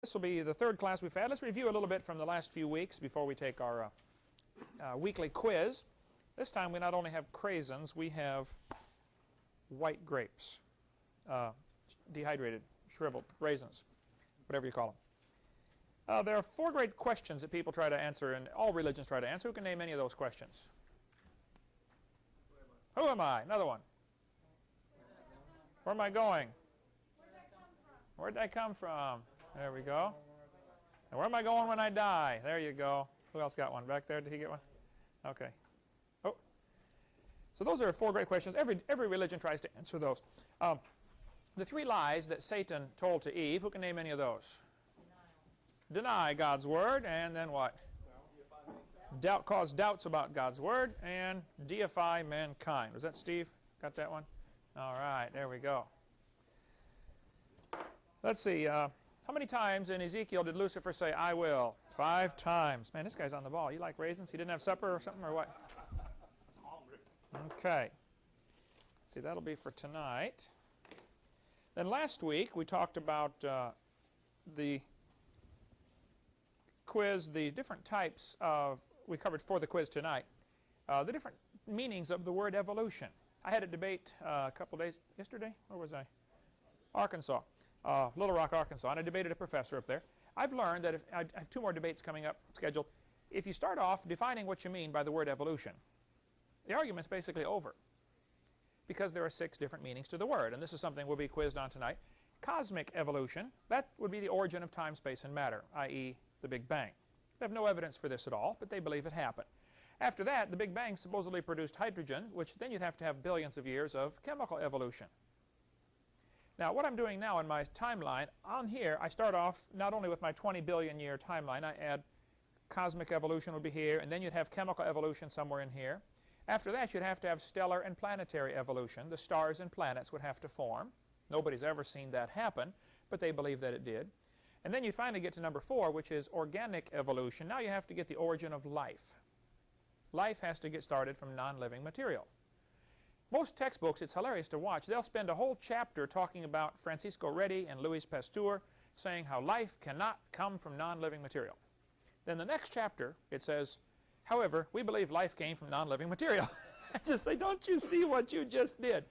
This will be the third class we've had. Let's review a little bit from the last few weeks before we take our weekly quiz. This time we not only have craisins, we have white grapes, dehydrated, shriveled raisins, whatever you call them. There are four great questions that people try to answer, and all religions try to answer. Who can name any of those questions? Who am I? Another one. Where am I going? Where did I come from? There we go. And where am I going when I die? There you go. Who else got one? Back there, did he get one? Okay. Oh. So those are four great questions. Every religion tries to answer those. The three lies that Satan told to Eve, who can name any of those? Deny God's word, and then what? Cause doubts about God's word, and deify mankind. Was that Steve? Got that one? All right, there we go. Let's see. How many times in Ezekiel did Lucifer say, I will? 5 times. Man, this guy's on the ball. You like raisins? He didn't have supper or something, or what? Okay. Let's see, that'll be for tonight. Then last week we talked about the quiz, the different types of, we covered for the quiz tonight, the different meanings of the word evolution. I had a debate a couple days, yesterday? Where was I? Arkansas. Little Rock, Arkansas, and I debated a professor up there. I've learned that if I have 2 more debates coming up scheduled. If you start off defining what you mean by the word evolution, the argument's basically over, because there are 6 different meanings to the word, and this is something we'll be quizzed on tonight. Cosmic evolution, that would be the origin of time, space, and matter, i.e. the Big Bang. They have no evidence for this at all, but they believe it happened. After that, the Big Bang supposedly produced hydrogen, which then you'd have to have billions of years of chemical evolution. Now, what I'm doing now in my timeline, on here, I start off not only with my 20 billion year timeline, I add cosmic evolution would be here, and then you'd have chemical evolution somewhere in here. After that, you'd have to have stellar and planetary evolution. The stars and planets would have to form. Nobody's ever seen that happen, but they believe that it did. And then you finally get to number 4, which is organic evolution. Now you have to get the origin of life. Life has to get started from non-living material. Most textbooks, it's hilarious to watch, they'll spend a whole chapter talking about Francisco Redi and Louis Pasteur, saying how life cannot come from non-living material. Then the next chapter, it says, however, we believe life came from non-living material. I just say, don't you see what you just did?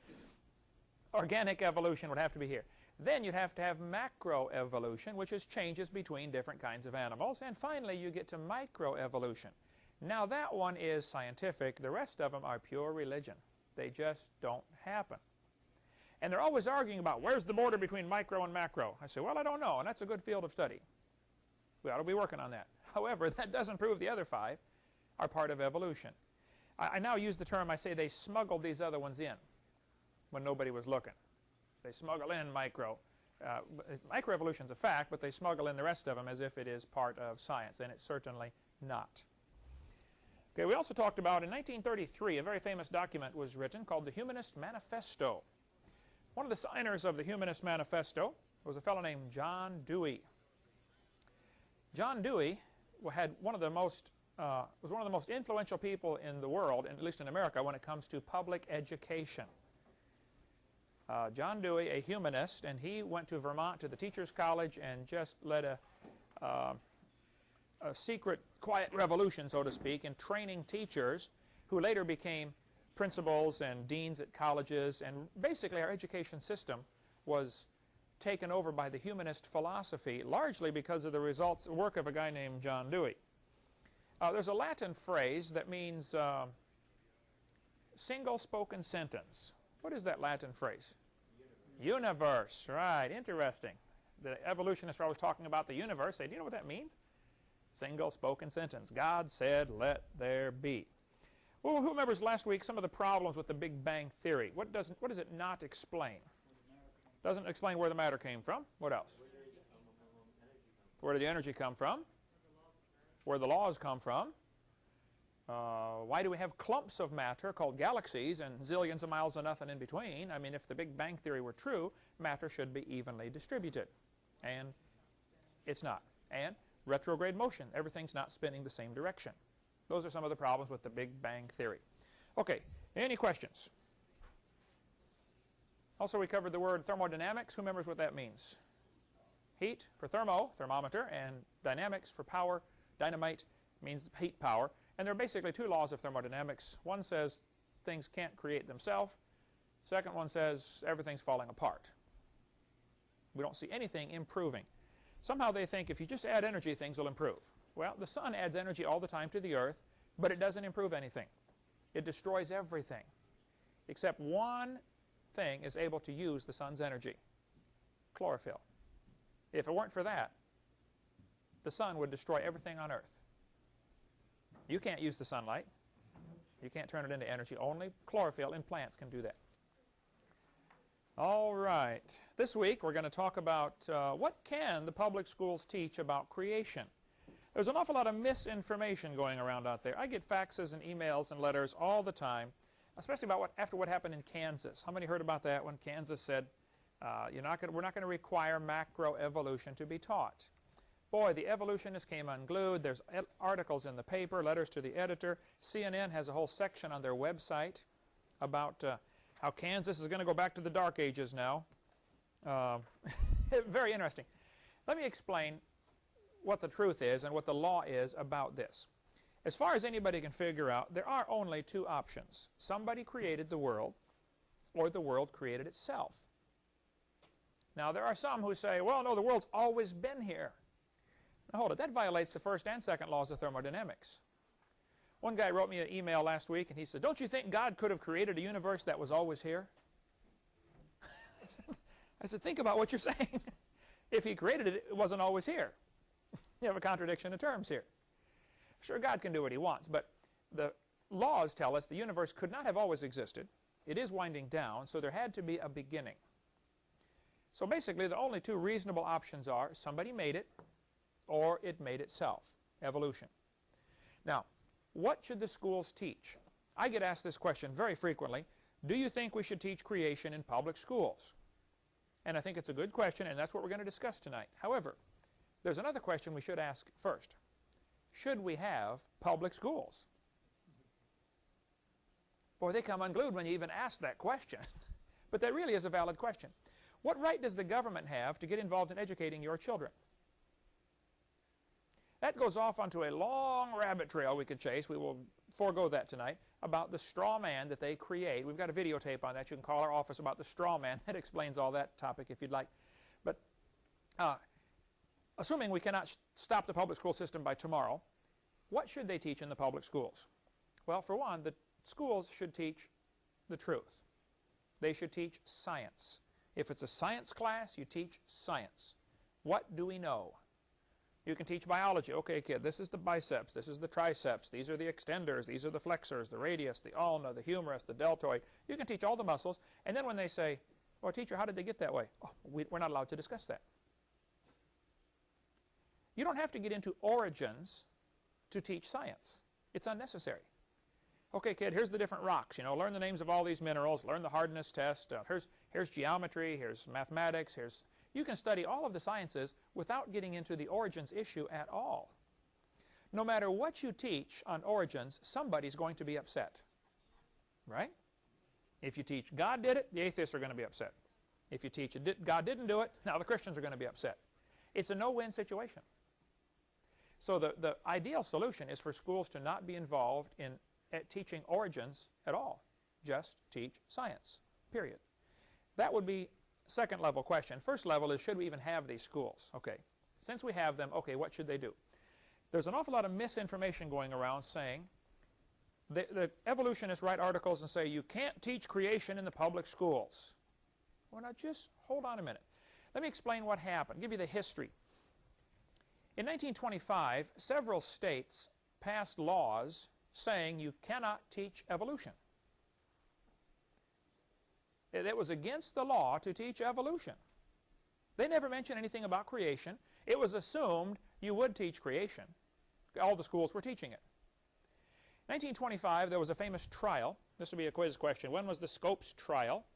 Organic evolution would have to be here. Then you'd have to have macroevolution, which is changes between different kinds of animals. And finally, you get to microevolution. Now that one is scientific. The rest of them are pure religion. They just don't happen. And they're always arguing about where's the border between micro and macro. I say, well, I don't know, and that's a good field of study. We ought to be working on that. However, that doesn't prove the other 5 are part of evolution. I now use the term, I say they smuggled these other ones in when nobody was looking. They smuggle in micro. Microevolution's a fact, but they smuggle in the rest of them as if it is part of science, and it's certainly not. Okay, we also talked about in 1933 a very famous document was written called the Humanist Manifesto. One of the signers of the Humanist Manifesto was a fellow named John Dewey. John Dewey was one of the most influential people in the world, and at least in America, when it comes to public education. John Dewey, a humanist, and he went to Vermont to the Teachers College and just led a secret, quiet revolution, so to speak, in training teachers who later became principals and deans at colleges. And basically our education system was taken over by the humanist philosophy, largely because of the work of a guy named John Dewey. There's a Latin phrase that means single spoken sentence. What is that Latin phrase? Universe, right, interesting. The evolutionists are always talking about the universe. Say, do you know what that means? Single spoken sentence. God said, let there be. Well, who remembers last week some of the problems with the Big Bang Theory? What does it not explain? Doesn't explain where the matter came from. What else? Where did the energy come from? Where the laws come from. Why do we have clumps of matter called galaxies and zillions of miles of nothing in between? I mean, if the Big Bang Theory were true, matter should be evenly distributed. And it's not. And retrograde motion. Everything's not spinning the same direction. Those are some of the problems with the Big Bang Theory. Okay, any questions? Also, we covered the word thermodynamics. Who remembers what that means? Heat for thermometer, and dynamics for power. Dynamite means heat power. And there are basically two laws of thermodynamics. One says things can't create themselves. Second one says everything's falling apart. We don't see anything improving. Somehow they think if you just add energy, things will improve. Well, the sun adds energy all the time to the earth, but it doesn't improve anything. It destroys everything. Except one thing is able to use the sun's energy: chlorophyll. If it weren't for that, the sun would destroy everything on earth. You can't use the sunlight. You can't turn it into energy. Only chlorophyll in plants can do that. All right. This week we're going to talk about what can the public schools teach about creation. There's an awful lot of misinformation going around out there. I get faxes and emails and letters all the time, especially about after what happened in Kansas. How many heard about that when Kansas said, we're not going to require macroevolution to be taught? Boy, the evolutionists came unglued. There's articles in the paper, letters to the editor. CNN has a whole section on their website about how Kansas is going to go back to the Dark Ages now. Very interesting. Let me explain what the truth is and what the law is about this. As far as anybody can figure out, there are only two options. Somebody created the world, or the world created itself. Now, there are some who say, well, no, the world's always been here. Now, hold it. That violates the first and second laws of thermodynamics. One guy wrote me an email last week, and he said, don't you think God could have created a universe that was always here? I said, think about what you're saying. If he created it, it wasn't always here. You have a contradiction of terms here. Sure, God can do what he wants, but the laws tell us the universe could not have always existed. It is winding down, so there had to be a beginning. So basically, the only two reasonable options are somebody made it, or it made itself, evolution. Now, what should the schools teach? I get asked this question very frequently. Do you think we should teach creation in public schools? And I think it's a good question, and that's what we're going to discuss tonight. However, there's another question we should ask first. Should we have public schools? Boy, they come unglued when you even ask that question. But that really is a valid question. What right does the government have to get involved in educating your children? That goes off onto a long rabbit trail we could chase. We will forego that tonight, about the straw man that they create. We've got a videotape on that. You can call our office about the straw man. That explains all that topic if you'd like. But assuming we cannot stop the public school system by tomorrow, what should they teach in the public schools? Well, for one, the schools should teach the truth. They should teach science. If it's a science class, you teach science. What do we know? You can teach biology. Okay, kid, this is the biceps, this is the triceps, these are the extenders, these are the flexors, the radius, the ulna, the humerus, the deltoid. You can teach all the muscles, and then when they say, well, teacher, how did they get that way? Oh, we're not allowed to discuss that. You don't have to get into origins to teach science. It's unnecessary. Okay, kid, here's the different rocks. Learn the names of all these minerals, learn the hardness test. Here's geometry, here's mathematics, You can study all of the sciences without getting into the origins issue at all. No matter what you teach on origins, somebody's going to be upset. Right? If you teach God did it, the atheists are going to be upset. If you teach God didn't do it, now the Christians are going to be upset. It's a no-win situation. So the ideal solution is for schools to not be involved in teaching origins at all. Just teach science, period. That would be second level question. First level is, should we even have these schools? Okay, since we have them, okay, what should they do? There's an awful lot of misinformation going around saying, the evolutionists write articles and say, you can't teach creation in the public schools. Well, now just hold on a minute. Let me explain what happened, give you the history. In 1925, several states passed laws saying you cannot teach evolution. It was against the law to teach evolution. They never mentioned anything about creation. It was assumed you would teach creation. All the schools were teaching it. 1925, there was a famous trial. This will be a quiz question. When was the Scopes trial?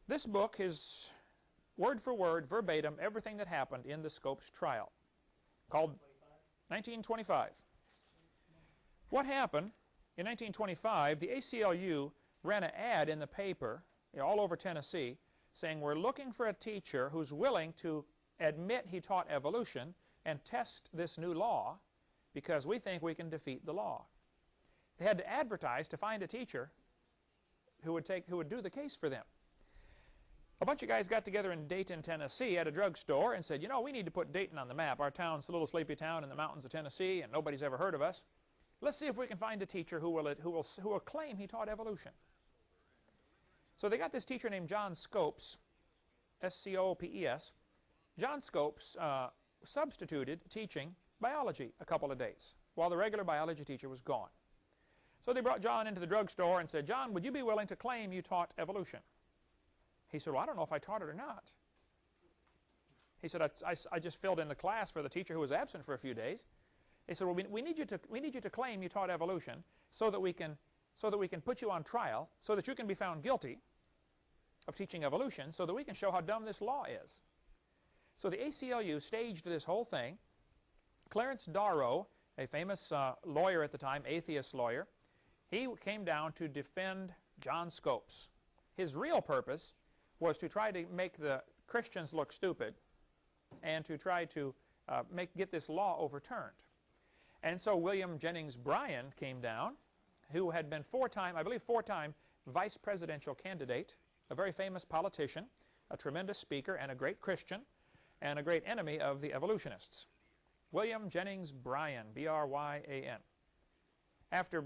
This book is word for word, verbatim, everything that happened in the Scopes trial, called 1925. What happened in 1925, the ACLU ran an ad in the paper all over Tennessee saying, we're looking for a teacher who's willing to admit he taught evolution and test this new law because we think we can defeat the law. They had to advertise to find a teacher who would do the case for them. A bunch of guys got together in Dayton, Tennessee at a drugstore and said, you know, we need to put Dayton on the map. Our town's a little sleepy town in the mountains of Tennessee and nobody's ever heard of us. Let's see if we can find a teacher who will claim he taught evolution. So they got this teacher named John Scopes, S-C-O-P-E-S. John Scopes substituted teaching biology a couple of days while the regular biology teacher was gone. So they brought John into the drugstore and said, John, would you be willing to claim you taught evolution? He said, well, I don't know if I taught it or not. He said, I just filled in the class for the teacher who was absent for a few days. He said, well, we need you to claim you taught evolution so that we can put you on trial, so that you can be found guilty of teaching evolution, so that we can show how dumb this law is. So the ACLU staged this whole thing. Clarence Darrow, a famous lawyer at the time, atheist lawyer, he came down to defend John Scopes. His real purpose was to try to make the Christians look stupid and to try to get this law overturned. And so William Jennings Bryan came down, who had been I believe four-time vice presidential candidate, a very famous politician, a tremendous speaker, and a great Christian, and a great enemy of the evolutionists. William Jennings Bryan, B-R-Y-A-N. After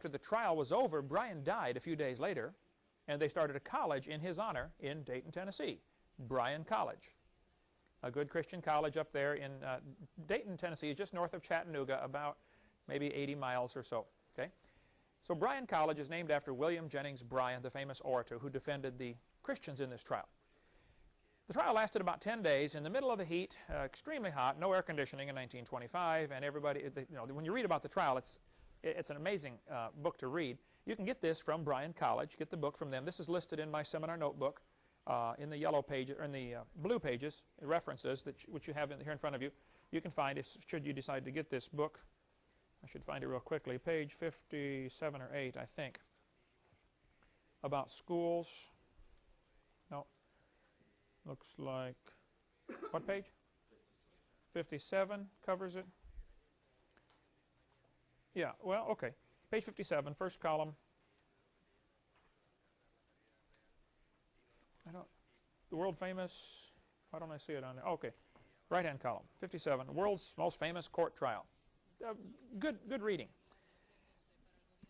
the trial was over, Bryan died a few days later, and they started a college in his honor in Dayton, Tennessee, Bryan College. A good Christian college up there in Dayton, Tennessee, just north of Chattanooga, about maybe 80 miles or so. Okay? So Bryan College is named after William Jennings Bryan, the famous orator who defended the Christians in this trial. The trial lasted about 10 days in the middle of the heat, extremely hot, no air conditioning in 1925, and everybody, when you read about the trial, it's an amazing book to read. You can get this from Bryan College, get the book from them. This is listed in my seminar notebook in the yellow page, or in the blue pages, references, which you have here in front of you. You can find, should you decide to get this book, I should find it real quickly, page 57 or 8, I think, about schools. No, looks like, what page? 57 covers it. Yeah, well, okay. Page 57, first column. The world famous, why don't I see it on there? Okay, right-hand column, 57, world's most famous court trial. Good reading.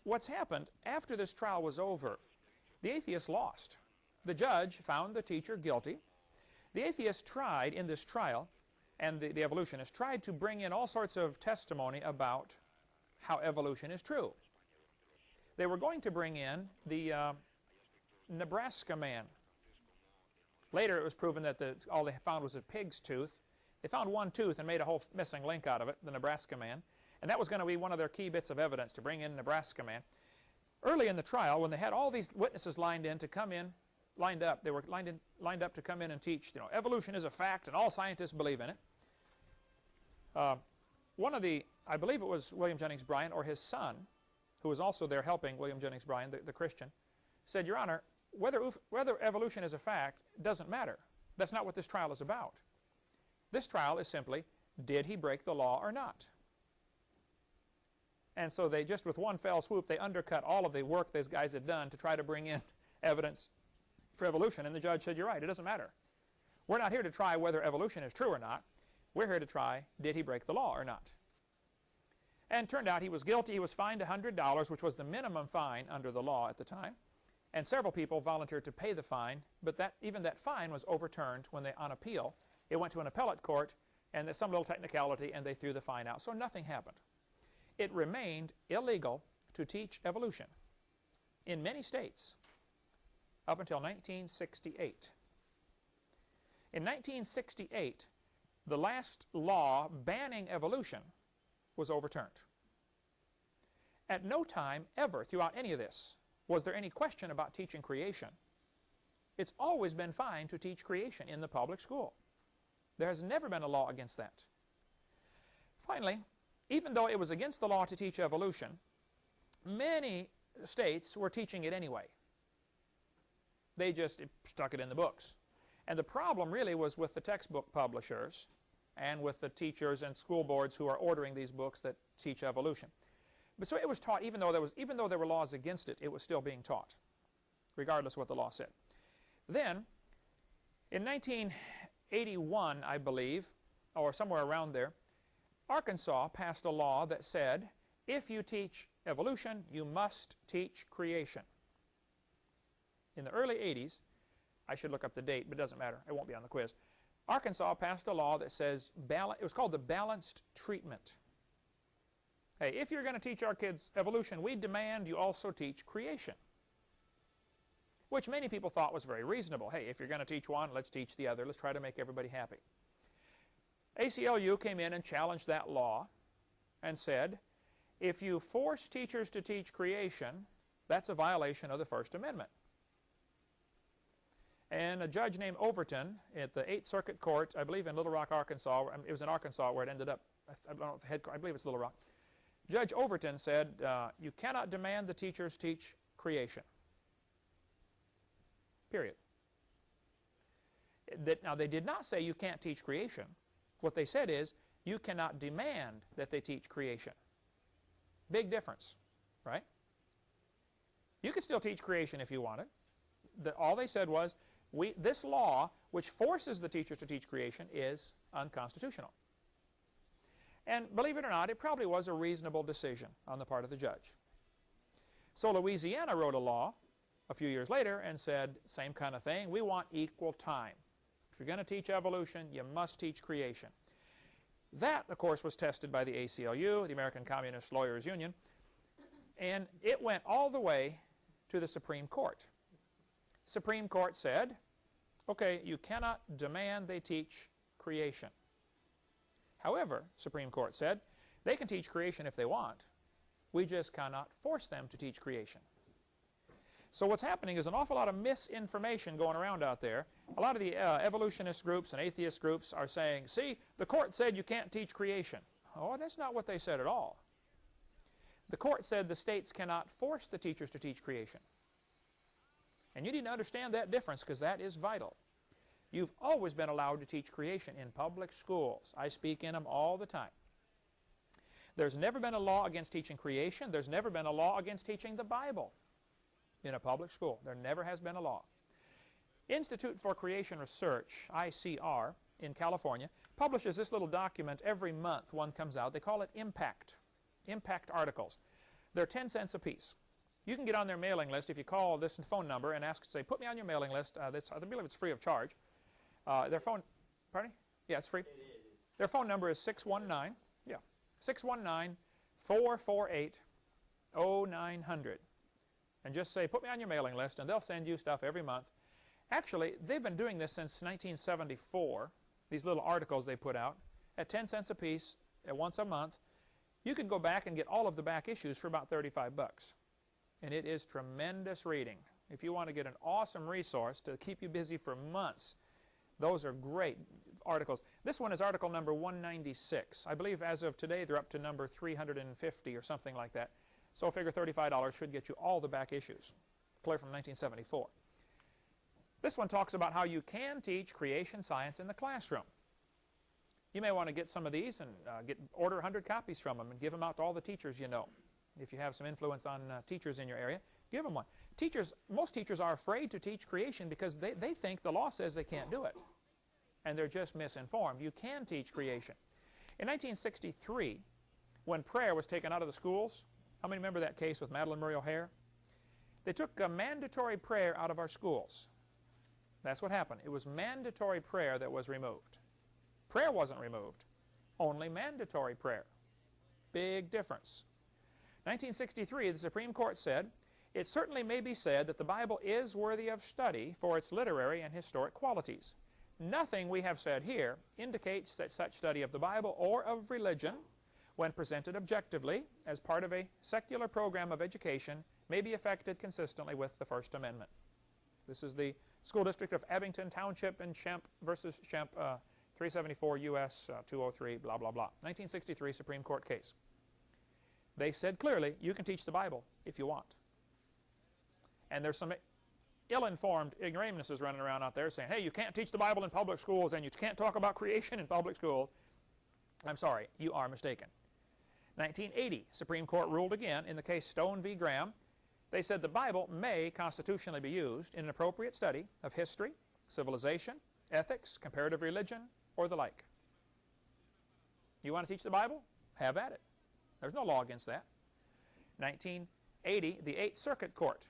What's happened, after this trial was over, the atheists lost. The judge found the teacher guilty. The atheists tried in this trial, and the evolutionists tried to bring in all sorts of testimony about how evolution is true. They were going to bring in the Nebraska man. Later it was proven that all they found was a pig's tooth. They found one tooth and made a whole missing link out of it, the Nebraska man. And that was going to be one of their key bits of evidence to bring in Nebraska man. Early in the trial, when they had all these witnesses lined up, they were lined up to come in and teach, evolution is a fact and all scientists believe in it. I believe it was William Jennings Bryan or his son, who was also there helping William Jennings Bryan, the Christian, said, Your Honor, whether evolution is a fact doesn't matter. That's not what this trial is about. This trial is simply, did he break the law or not? And so they just, with one fell swoop, they undercut all of the work these guys had done to try to bring in evidence for evolution. And the judge said, you're right, it doesn't matter. We're not here to try whether evolution is true or not. We're here to try, did he break the law or not? And turned out he was guilty. He was fined $100, which was the minimum fine under the law at the time. And several people volunteered to pay the fine, but even that fine was overturned on appeal. It went to an appellate court, and there's some little technicality, and they threw the fine out. So nothing happened. It remained illegal to teach evolution in many states up until 1968. In 1968, the last law banning evolution was overturned. At no time ever throughout any of this was there any question about teaching creation. It's always been fine to teach creation in the public school. There has never been a law against that. Finally, even though it was against the law to teach evolution, many states were teaching it anyway. They just stuck it in the books. And the problem really was with the textbook publishers and with the teachers and school boards who are ordering these books that teach evolution. But so it was taught, even though there were laws against it, it was still being taught, regardless of what the law said. Then, in 1981, I believe, or somewhere around there, Arkansas passed a law that said, if you teach evolution, you must teach creation. In the early 80s, I should look up the date, but it doesn't matter. It won't be on the quiz. Arkansas passed a law that says, it was called the balanced treatment. Hey, if you're going to teach our kids evolution, we demand you also teach creation. Which many people thought was very reasonable. Hey, if you're going to teach one, let's teach the other. Let's try to make everybody happy. ACLU came in and challenged that law and said, if you force teachers to teach creation, that's a violation of the First Amendment. And a judge named Overton at the 8th Circuit Court, I believe in Little Rock, Arkansas, it was in Arkansas where it ended up, I believe it's Little Rock. Judge Overton said, you cannot demand the teachers teach creation. Period. Now, they did not say you can't teach creation. What they said is, you cannot demand that they teach creation. Big difference, right? You could still teach creation if you wanted. All they said was, this law, which forces the teachers to teach creation, is unconstitutional. And believe it or not, it probably was a reasonable decision on the part of the judge. So Louisiana wrote a law a few years later and said, same kind of thing, we want equal time. If you're going to teach evolution, you must teach creation. That, of course, was tested by the ACLU, the American Communist Lawyers Union, and it went all the way to the Supreme Court. Supreme Court said, okay, you cannot demand they teach creation. However, Supreme Court said, they can teach creation if they want. We just cannot force them to teach creation. So what's happening is an awful lot of misinformation going around out there. A lot of the evolutionist groups and atheist groups are saying, see, the court said you can't teach creation. Oh, that's not what they said at all. The court said the states cannot force the teachers to teach creation. And you need to understand that difference, because that is vital. You've always been allowed to teach creation in public schools. I speak in them all the time. There's never been a law against teaching creation. There's never been a law against teaching the Bible in a public school. There never has been a law. Institute for Creation Research, ICR, in California, publishes this little document every month. One comes out. They call it Impact articles. They're 10 cents a piece. You can get on their mailing list if you call this phone number and ask, say, put me on your mailing list. I believe it's free of charge. Their phone, pardon? Yeah, it's free. Their phone number is 619-448-0900. And just say, put me on your mailing list, and they'll send you stuff every month. Actually, they've been doing this since 1974, these little articles they put out, at 10 cents a piece, once a month. You can go back and get all of the back issues for about 35 bucks. And it is tremendous reading. If you want to get an awesome resource to keep you busy for months, those are great articles. This one is article number 196. I believe as of today they're up to number 350 or something like that. So figure $35 should get you all the back issues, clear from 1974. This one talks about how you can teach creation science in the classroom. You may want to get some of these and order 100 copies from them and give them out to all the teachers you know. If you have some influence on teachers in your area, give them one. Most teachers are afraid to teach creation because they think the law says they can't do it. And they're just misinformed. You can teach creation. In 1963, when prayer was taken out of the schools, how many remember that case with Madalyn Murray O'Hair? They took mandatory prayer out of our schools. That's what happened. It was mandatory prayer that was removed. Prayer wasn't removed. Only mandatory prayer. Big difference. 1963, the Supreme Court said, it certainly may be said that the Bible is worthy of study for its literary and historic qualities. Nothing we have said here indicates that such study of the Bible or of religion, when presented objectively as part of a secular program of education, may be effected consistently with the First Amendment. This is the School District of Abington Township and Schempp versus Schempp, 374 U.S. 203, blah, blah, blah. 1963 Supreme Court case. They said clearly, you can teach the Bible if you want. And there's some ill-informed ignoramuses running around out there saying, hey, you can't teach the Bible in public schools and you can't talk about creation in public schools, I'm sorry, you are mistaken. 1980, Supreme Court ruled again in the case Stone v. Graham. They said the Bible may constitutionally be used in an appropriate study of history, civilization, ethics, comparative religion, or the like. You want to teach the Bible? Have at it. There's no law against that. 1980, the Eighth Circuit Court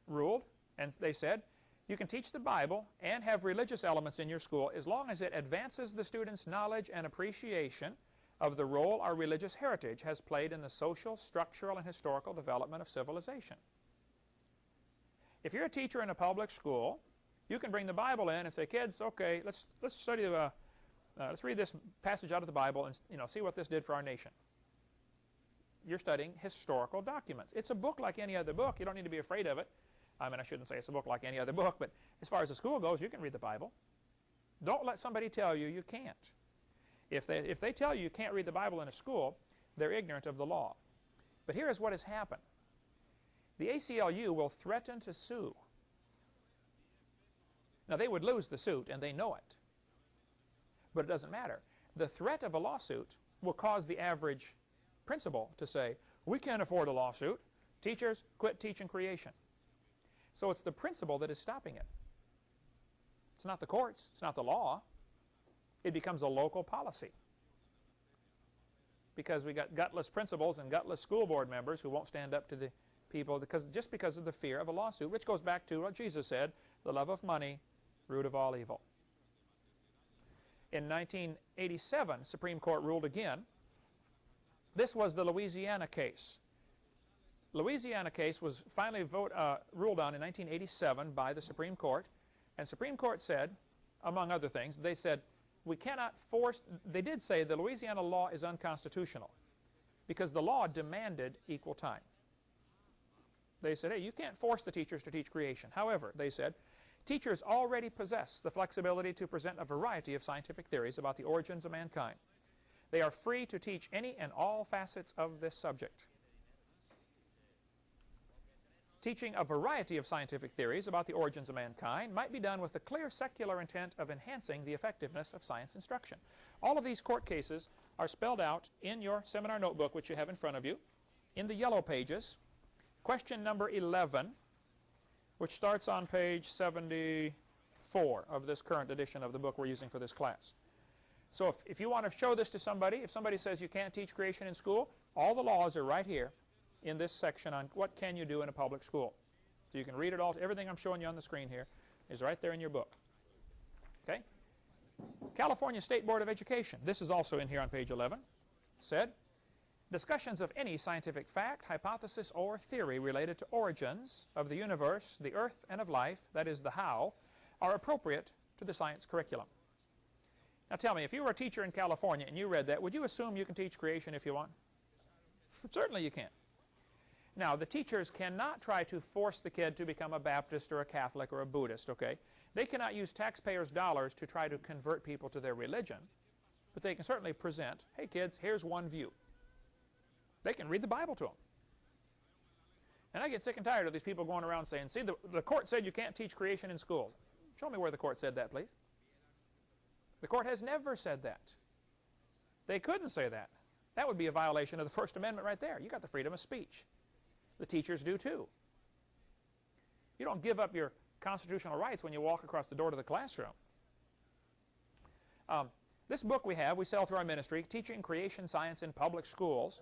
ruled, and they said, you can teach the Bible and have religious elements in your school as long as it advances the student's knowledge and appreciation of the role our religious heritage has played in the social, structural, and historical development of civilization. If you're a teacher in a public school, you can bring the Bible in and say, kids, okay, let's study let's read this passage out of the Bible and see what this did for our nation. You're studying historical documents. It's a book like any other book. You don't need to be afraid of it. I mean, I shouldn't say it's a book like any other book, but as far as the school goes, you can read the Bible. Don't let somebody tell you you can't. If they tell you you can't read the Bible in a school, they're ignorant of the law. But here is what has happened. The ACLU will threaten to sue. Now, they would lose the suit, and they know it. But it doesn't matter. The threat of a lawsuit will cause the average principal to say, we can't afford a lawsuit. Teachers, quit teaching creation. So it's the principal that is stopping it. It's not the courts. It's not the law. It becomes a local policy. Because we got gutless principals and gutless school board members who won't stand up to the people just because of the fear of a lawsuit, which goes back to what Jesus said, the love of money, root of all evil. In 1987, Supreme Court ruled again. This was the Louisiana case. Louisiana case was finally ruled on in 1987 by the Supreme Court. And Supreme Court said, among other things, they said, we cannot force, they did say the Louisiana law is unconstitutional because the law demanded equal time. They said, hey, you can't force the teachers to teach creation. However, they said, teachers already possess the flexibility to present a variety of scientific theories about the origins of mankind. They are free to teach any and all facets of this subject. Teaching a variety of scientific theories about the origins of mankind might be done with the clear secular intent of enhancing the effectiveness of science instruction. All of these court cases are spelled out in your seminar notebook, which you have in front of you, in the yellow pages. Question number 11, which starts on page 74 of this current edition of the book we're using for this class. So if you want to show this to somebody, if somebody says you can't teach creation in school, all the laws are right here in this section on what can you do in a public school. So you can read it all. Everything I'm showing you on the screen here is right there in your book. Okay? California State Board of Education, this is also in here on page 11, said, discussions of any scientific fact, hypothesis, or theory related to origins of the universe, the earth, and of life, that is the how, are appropriate to the science curriculum. Now tell me, if you were a teacher in California and you read that, would you assume you can teach creation if you want? Certainly you can. Now, the teachers cannot try to force the kid to become a Baptist or a Catholic or a Buddhist, okay? They cannot use taxpayers' dollars to try to convert people to their religion, but they can certainly present, hey kids, here's one view. They can read the Bible to them. And I get sick and tired of these people going around saying, see, the court said you can't teach creation in schools. Show me where the court said that, please. The court has never said that. They couldn't say that. That would be a violation of the First Amendment right there. You got the freedom of speech. The teachers do too. You don't give up your constitutional rights when you walk across the door to the classroom. This book we sell through our ministry, Teaching Creation Science in Public Schools,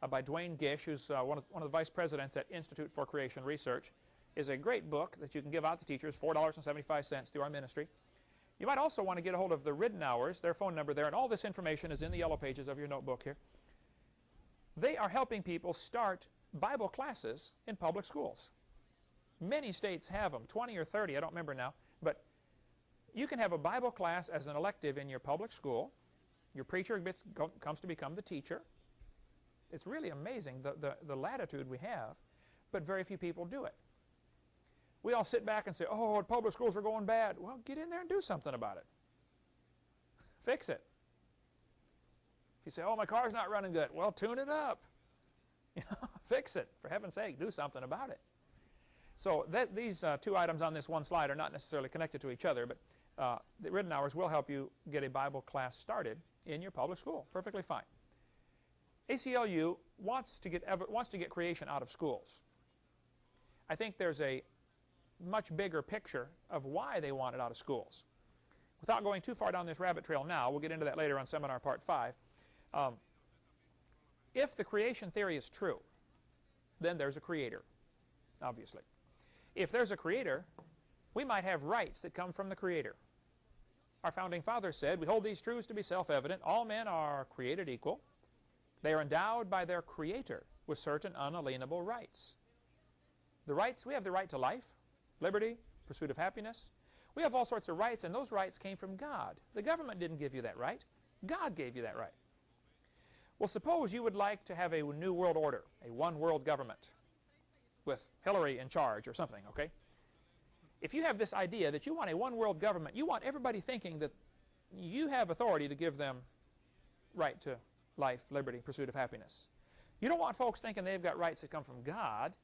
by Dwayne Gish, who's one of the vice presidents at Institute for Creation Research, is a great book that you can give out to teachers, $4.75 through our ministry. You might also want to get a hold of the Ridenours, their phone number there, and all this information is in the yellow pages of your notebook here. They are helping people start Bible classes in public schools. Many states have them, 20 or 30, I don't remember now, but you can have a Bible class as an elective in your public school. Your preacher comes to become the teacher. It's really amazing the latitude we have, but very few people do it. We all sit back and say, oh, public schools are going bad. Well, get in there and do something about it. Fix it. If you say, oh, my car's not running good, well, tune it up. You know, fix it. For heaven's sake, do something about it. So these two items on this one slide are not necessarily connected to each other, but the written hours will help you get a Bible class started in your public school. Perfectly fine. ACLU wants to get creation out of schools. I think there's a much bigger picture of why they want it out of schools. Without going too far down this rabbit trail now, we'll get into that later on seminar part 5. If the creation theory is true, then there's a creator, obviously. If there's a creator, we might have rights that come from the creator. Our founding fathers said, we hold these truths to be self-evident. All men are created equal. They are endowed by their creator with certain unalienable rights. The rights, we have the right to life, liberty, pursuit of happiness. We have all sorts of rights, and those rights came from God. The government didn't give you that right. God gave you that right. Well, suppose you would like to have a new world order, a one-world government with Hillary in charge or something, okay? If you have this idea that you want a one-world government, you want everybody thinking that you have authority to give them right to life, liberty, pursuit of happiness. You don't want folks thinking they've got rights that come from God.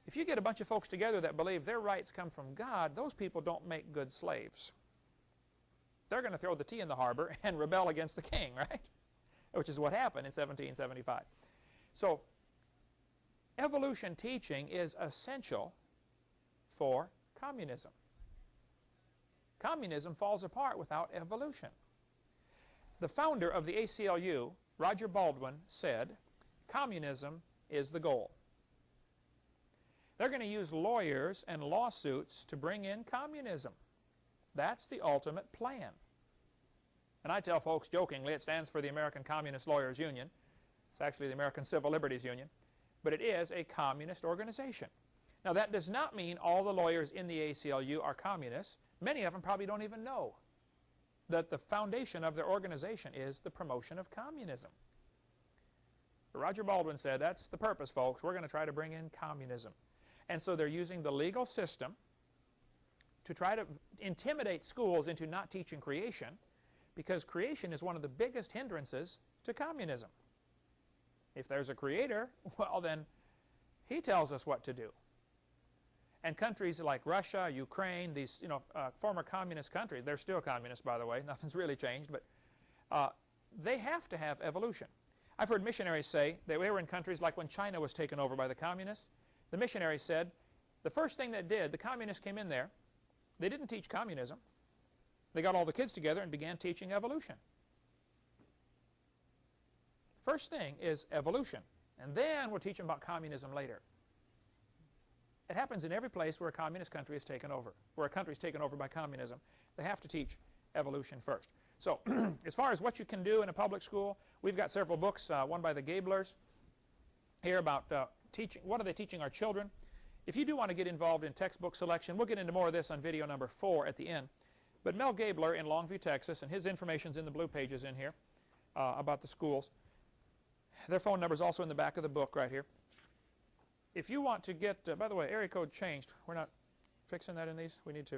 If you get a bunch of folks together that believe their rights come from God, those people don't make good slaves. They're going to throw the tea in the harbor and rebel against the king, right? Which is what happened in 1775. So, evolution teaching is essential for communism. Communism falls apart without evolution. The founder of the ACLU, Roger Baldwin, said, communism is the goal. They're going to use lawyers and lawsuits to bring in communism. That's the ultimate plan. And I tell folks jokingly, it stands for the American Communist Lawyers Union. It's actually the American Civil Liberties Union. But it is a communist organization. Now, that does not mean all the lawyers in the ACLU are communists. Many of them probably don't even know that the foundation of their organization is the promotion of communism. But Roger Baldwin said, that's the purpose, folks. We're going to try to bring in communism. And so they're using the legal system to try to intimidate schools into not teaching creation, because creation is one of the biggest hindrances to communism. If there's a creator, well then, he tells us what to do. And countries like Russia, Ukraine, these former communist countries, they're still communist, by the way, nothing's really changed, but they have to have evolution. I've heard missionaries say they were in countries like when China was taken over by the communists. The missionaries said the first thing that the communists came in there, they didn't teach communism. They got all the kids together and began teaching evolution. First thing is evolution, and then we'll teach them about communism later. It happens in every place where a communist country is taken over, where a country is taken over by communism. They have to teach evolution first. So, as far as what you can do in a public school, we've got several books, one by the Gablers, here about teaching. What are they teaching our children? If you do want to get involved in textbook selection, we'll get into more of this on video number 4 at the end. But Mel Gabler in Longview, Texas, and his information's in the blue pages in here about the schools. Their phone number is also in the back of the book right here. If you want to get, by the way, area code changed. We're not fixing that in these? We need to.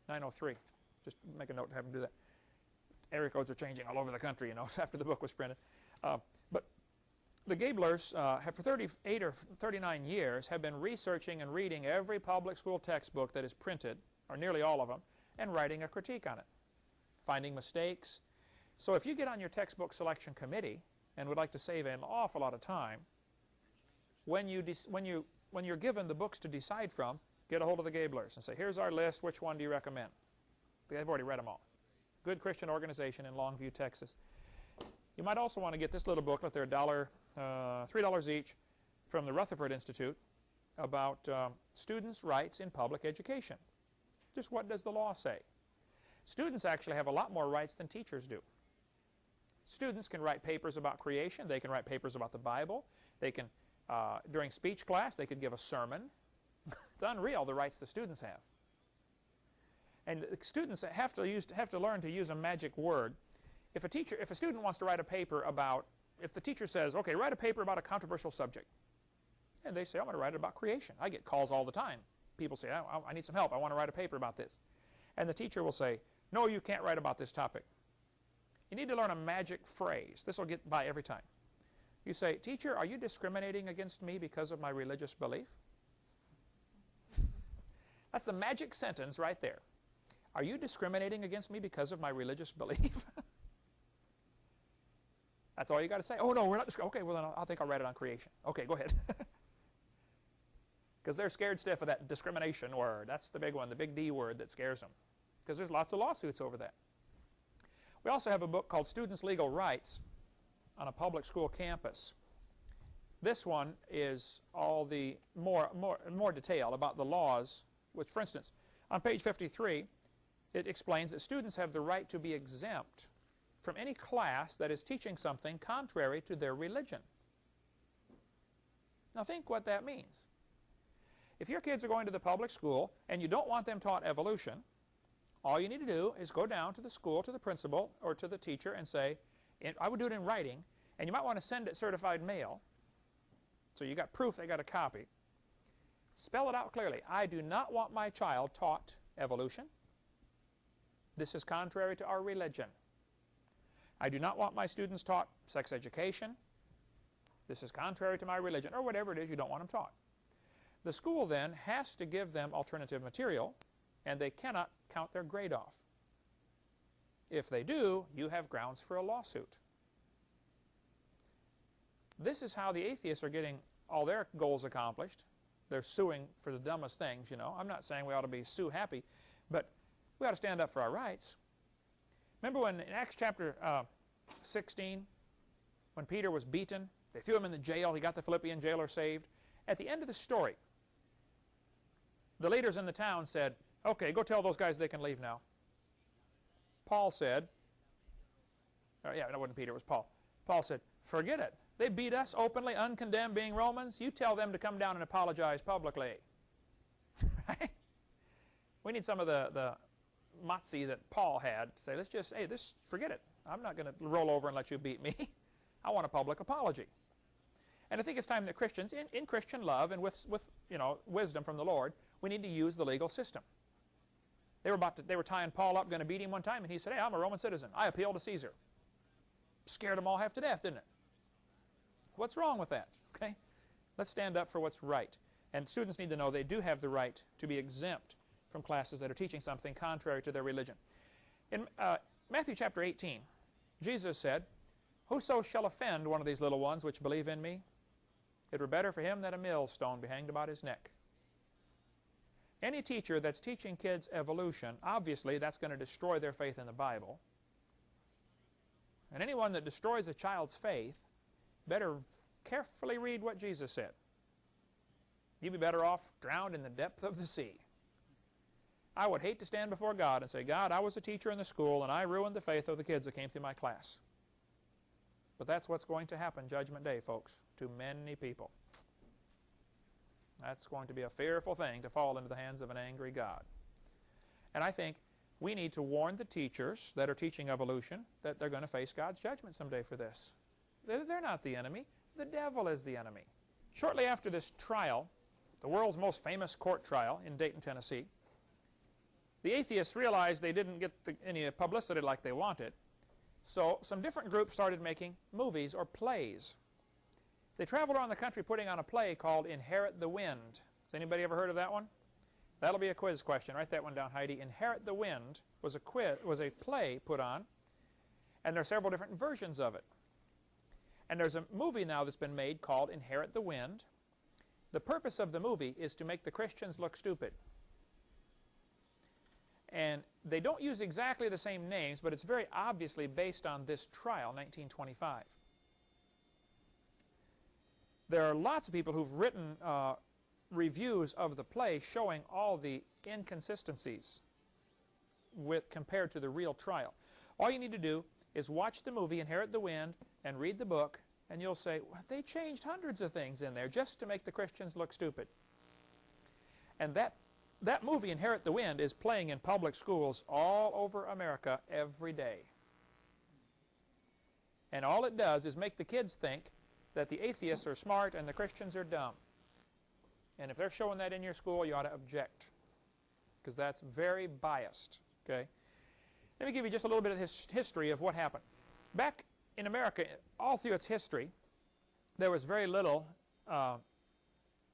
903. Just make a note to have them do that. Area codes are changing all over the country, after the book was printed. But the Gablers have for 38 or 39 years have been researching and reading every public school textbook that is printed, or nearly all of them, and writing a critique on it, finding mistakes. So if you get on your textbook selection committee and would like to save an awful lot of time, when you're given the books to decide from, get a hold of the Gablers and say, here's our list, which one do you recommend? They've already read them all. Good Christian organization in Longview, Texas. You might also want to get this little booklet. They're $3 each from the Rutherford Institute about students' rights in public education. Just what does the law say? Students actually have a lot more rights than teachers do. Students can write papers about creation. They can write papers about the Bible. They can, during speech class, they could give a sermon. It's unreal the rights the students have. And the students have to learn to use a magic word. If a student wants to write a paper about, if the teacher says, okay, write a paper about a controversial subject, and they say, I'm going to write it about creation. I get calls all the time. People say, I need some help. I want to write a paper about this. And the teacher will say, no, you can't write about this topic. You need to learn a magic phrase. This will get by every time. You say, teacher, are you discriminating against me because of my religious belief? That's the magic sentence right there. Are you discriminating against me because of my religious belief? That's all you got to say. Oh, no, we're not discriminating. Okay, well, then I think I'll write it on creation. Okay, go ahead. Because they're scared stiff of that discrimination word. That's the big one, the big D word that scares them. Because there's lots of lawsuits over that. We also have a book called Students' Legal Rights on a public school campus. This one is all the more detail about the laws, which, for instance, on page 53, it explains that students have the right to be exempt from any class that is teaching something contrary to their religion. Now think what that means. If your kids are going to the public school and you don't want them taught evolution, all you need to do is go down to the school, to the principal, or to the teacher and say, I would do it in writing, and you might want to send it certified mail, so you got proof they got a copy. Spell it out clearly. I do not want my child taught evolution. This is contrary to our religion. I do not want my students taught sex education. This is contrary to my religion, or whatever it is you don't want them taught. The school then has to give them alternative material, and they cannot count their grade off. If they do, you have grounds for a lawsuit. This is how the atheists are getting all their goals accomplished. They're suing for the dumbest things, you know. I'm not saying we ought to be sue happy, but we ought to stand up for our rights. Remember when in Acts chapter 16, when Peter was beaten, they threw him in the jail, he got the Philippian jailer saved. At the end of the story, the leaders in the town said, okay, go tell those guys they can leave now. Paul said, yeah, it wasn't Peter, it was Paul. Paul said, forget it. They beat us openly, uncondemned, being Romans. You tell them to come down and apologize publicly. Right? We need some of the moxie that Paul had to say, let's just, hey, forget it. I'm not going to roll over and let you beat me. I want a public apology. And I think it's time that Christians, in Christian love and with wisdom from the Lord, we need to use the legal system. They were tying Paul up, going to beat him one time, and he said, hey, I'm a Roman citizen. I appeal to Caesar. Scared them all half to death, didn't it? What's wrong with that? Okay? Let's stand up for what's right. And students need to know they do have the right to be exempt from classes that are teaching something contrary to their religion. In Matthew chapter 18, Jesus said, whoso shall offend one of these little ones which believe in me, it were better for him that a millstone be hanged about his neck. Any teacher that's teaching kids evolution, obviously that's going to destroy their faith in the Bible. And anyone that destroys a child's faith better carefully read what Jesus said. You'd be better off drowned in the depth of the sea. I would hate to stand before God and say, God, I was a teacher in the school and I ruined the faith of the kids that came through my class. But that's what's going to happen Judgment Day, folks, to many people. That's going to be a fearful thing to fall into the hands of an angry God. And I think we need to warn the teachers that are teaching evolution that they're going to face God's judgment someday for this. They're not the enemy. The devil is the enemy. Shortly after this trial, the world's most famous court trial in Dayton, Tennessee, the atheists realized they didn't get any publicity like they wanted. So some different groups started making movies or plays. They traveled around the country putting on a play called Inherit the Wind. Has anybody ever heard of that one? That'll be a quiz question. Write that one down, Heidi. Inherit the Wind was a play put on, and there are several different versions of it. And there's a movie now that's been made called Inherit the Wind. The purpose of the movie is to make the Christians look stupid. And they don't use exactly the same names, but it's very obviously based on this trial, 1925. There are lots of people who've written reviews of the play showing all the inconsistencies compared to the real trial. All you need to do is watch the movie Inherit the Wind and read the book, and you'll say, well, they changed hundreds of things in there just to make the Christians look stupid. And that movie, Inherit the Wind, is playing in public schools all over America every day. And all it does is make the kids think that the atheists are smart and the Christians are dumb. And if they're showing that in your school, you ought to object, because that's very biased. Okay? Let me give you just a little bit of history of what happened. Back in America, all through its history, there was very little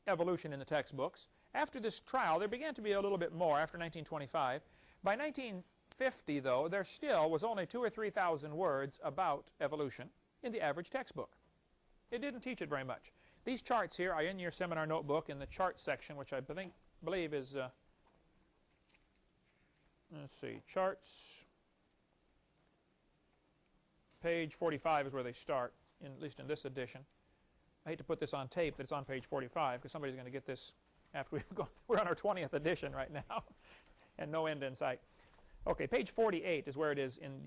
evolution in the textbooks, After this trial, there began to be a little bit more after 1925. By 1950, though, there still was only 2,000 or 3,000 words about evolution in the average textbook. It didn't teach it very much. These charts here are in your seminar notebook in the chart section, which I believe is, let's see, charts. Page 45 is where they start, at least in this edition. I hate to put this on tape that it's on page 45 because somebody's going to get this after we've gone. We're on our 20th edition right now and no end in sight. Okay, page 48 is where it is in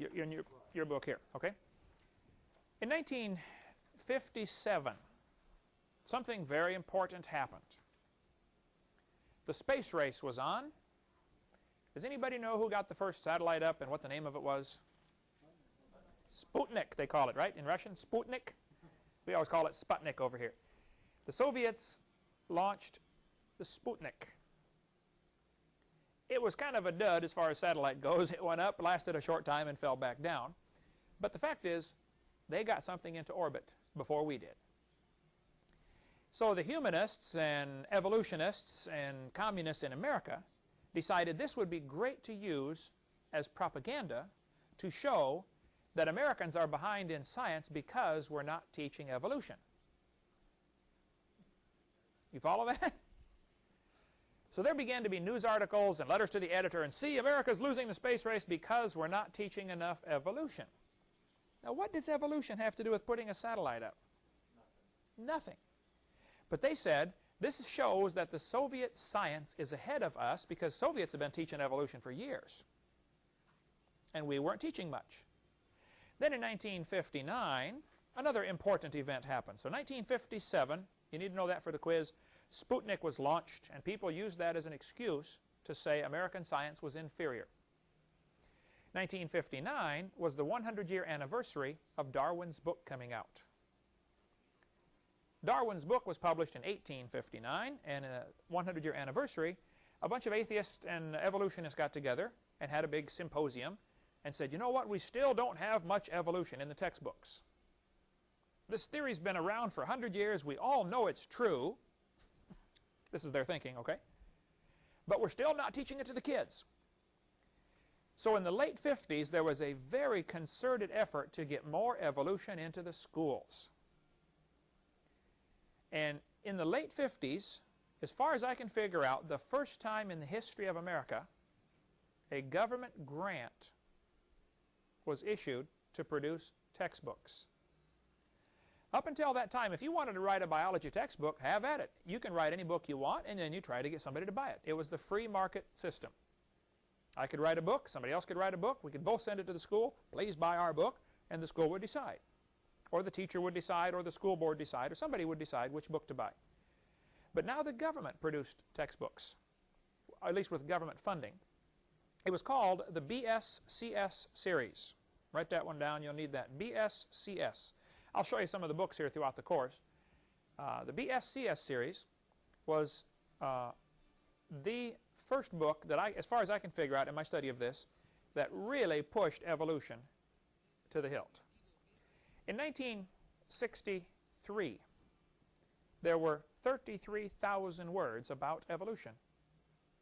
your book here. Okay. In 1957, something very important happened. The space race was on. Does anybody know who got the first satellite up and what the name of it was? Sputnik, they call it, right? In Russian, Sputnik. We always call it Sputnik over here. The Soviets launched the Sputnik. It was kind of a dud as far as satellite goes. It went up, lasted a short time, and fell back down. But the fact is, they got something into orbit before we did. So the humanists and evolutionists and communists in America decided this would be great to use as propaganda to show that Americans are behind in science because we're not teaching evolution. You follow that? So there began to be news articles and letters to the editor, and see, America's losing the space race because we're not teaching enough evolution. Now, what does evolution have to do with putting a satellite up? Nothing. But they said, this shows that the Soviet science is ahead of us because Soviets have been teaching evolution for years. And we weren't teaching much. Then in 1959, another important event happened. So 1957, you need to know that for the quiz, Sputnik was launched, and people used that as an excuse to say American science was inferior. 1959 was the 100-year anniversary of Darwin's book coming out. Darwin's book was published in 1859, and in a 100-year anniversary, a bunch of atheists and evolutionists got together and had a big symposium and said, you know what, we still don't have much evolution in the textbooks. This theory's been around for 100 years. We all know it's true. This is their thinking, okay? But we're still not teaching it to the kids. So in the late 50s, there was a very concerted effort to get more evolution into the schools. And in the late 50s, as far as I can figure out, the first time in the history of America, a government grant was issued to produce textbooks. Up until that time, if you wanted to write a biology textbook, have at it. You can write any book you want, and then you try to get somebody to buy it. It was the free market system. I could write a book, somebody else could write a book, we could both send it to the school, please buy our book, and the school would decide. Or the teacher would decide, or the school board decide, or somebody would decide which book to buy. But now the government produced textbooks, at least with government funding. It was called the BSCS series. Write that one down, you'll need that. BSCS. I'll show you some of the books here throughout the course. The BSCS series was the first book that as far as I can figure out in my study of this, that really pushed evolution to the hilt. In 1963, there were 33,000 words about evolution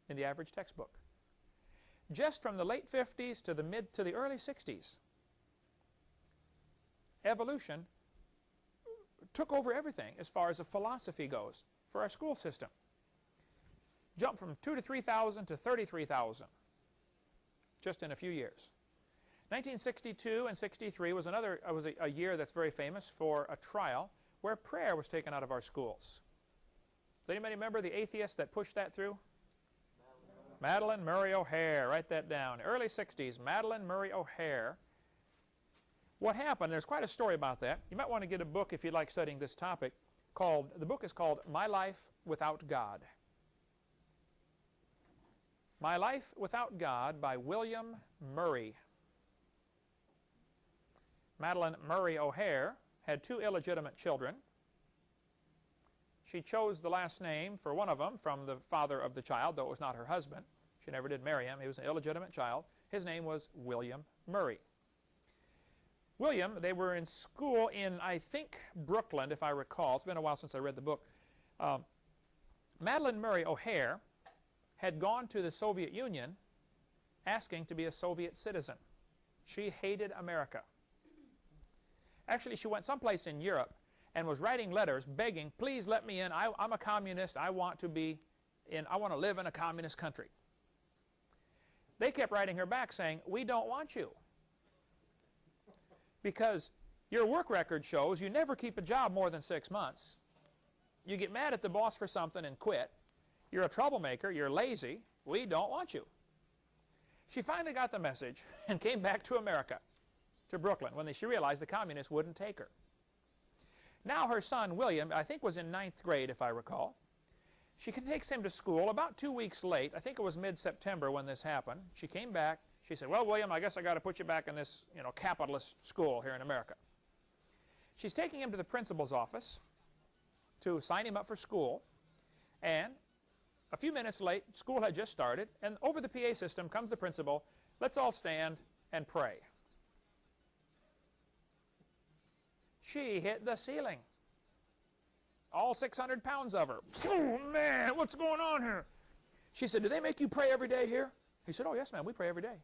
in the average textbook. Just from the late 50s to the early 60s, evolution took over everything as far as the philosophy goes for our school system. Jumped from 2,000 to 3,000 to 33,000 just in a few years. 1962 and 63 was a year that's very famous for a trial where prayer was taken out of our schools. Does anybody remember the atheist that pushed that through? Madeline Murray O'Hare. Write that down. Early 60s, Madeline Murray O'Hare. What happened, there's quite a story about that. You might want to get a book if you'd like studying this topic. The book is called My Life Without God. My Life Without God by William Murray. Madeline Murray O'Hare had 2 illegitimate children. She chose the last name for one of them from the father of the child, though it was not her husband. She never did marry him. He was an illegitimate child. His name was William Murray. William, they were in school in, I think, Brooklyn, if I recall. It's been a while since I read the book. Madeleine Murray O'Hair had gone to the Soviet Union asking to be a Soviet citizen. She hated America. Actually, she went someplace in Europe and was writing letters begging, please let me in. I'm a communist. I want to live in a communist country. They kept writing her back saying, we don't want you. Because your work record shows you never keep a job more than 6 months. You get mad at the boss for something and quit. You're a troublemaker. You're lazy. We don't want you. She finally got the message and came back to America, to Brooklyn, when she realized the communists wouldn't take her. Now her son, William, I think was in 9th grade, if I recall. She takes him to school about 2 weeks late. I think it was mid-September when this happened. She came back. She said, well, William, I guess I got to put you back in this, capitalist school here in America. She's taking him to the principal's office to sign him up for school. And a few minutes late, school had just started, and over the PA system comes the principal. Let's all stand and pray. She hit the ceiling. All 600 pounds of her. Oh, man, what's going on here? She said, do they make you pray every day here? He said, oh, yes, ma'am, we pray every day.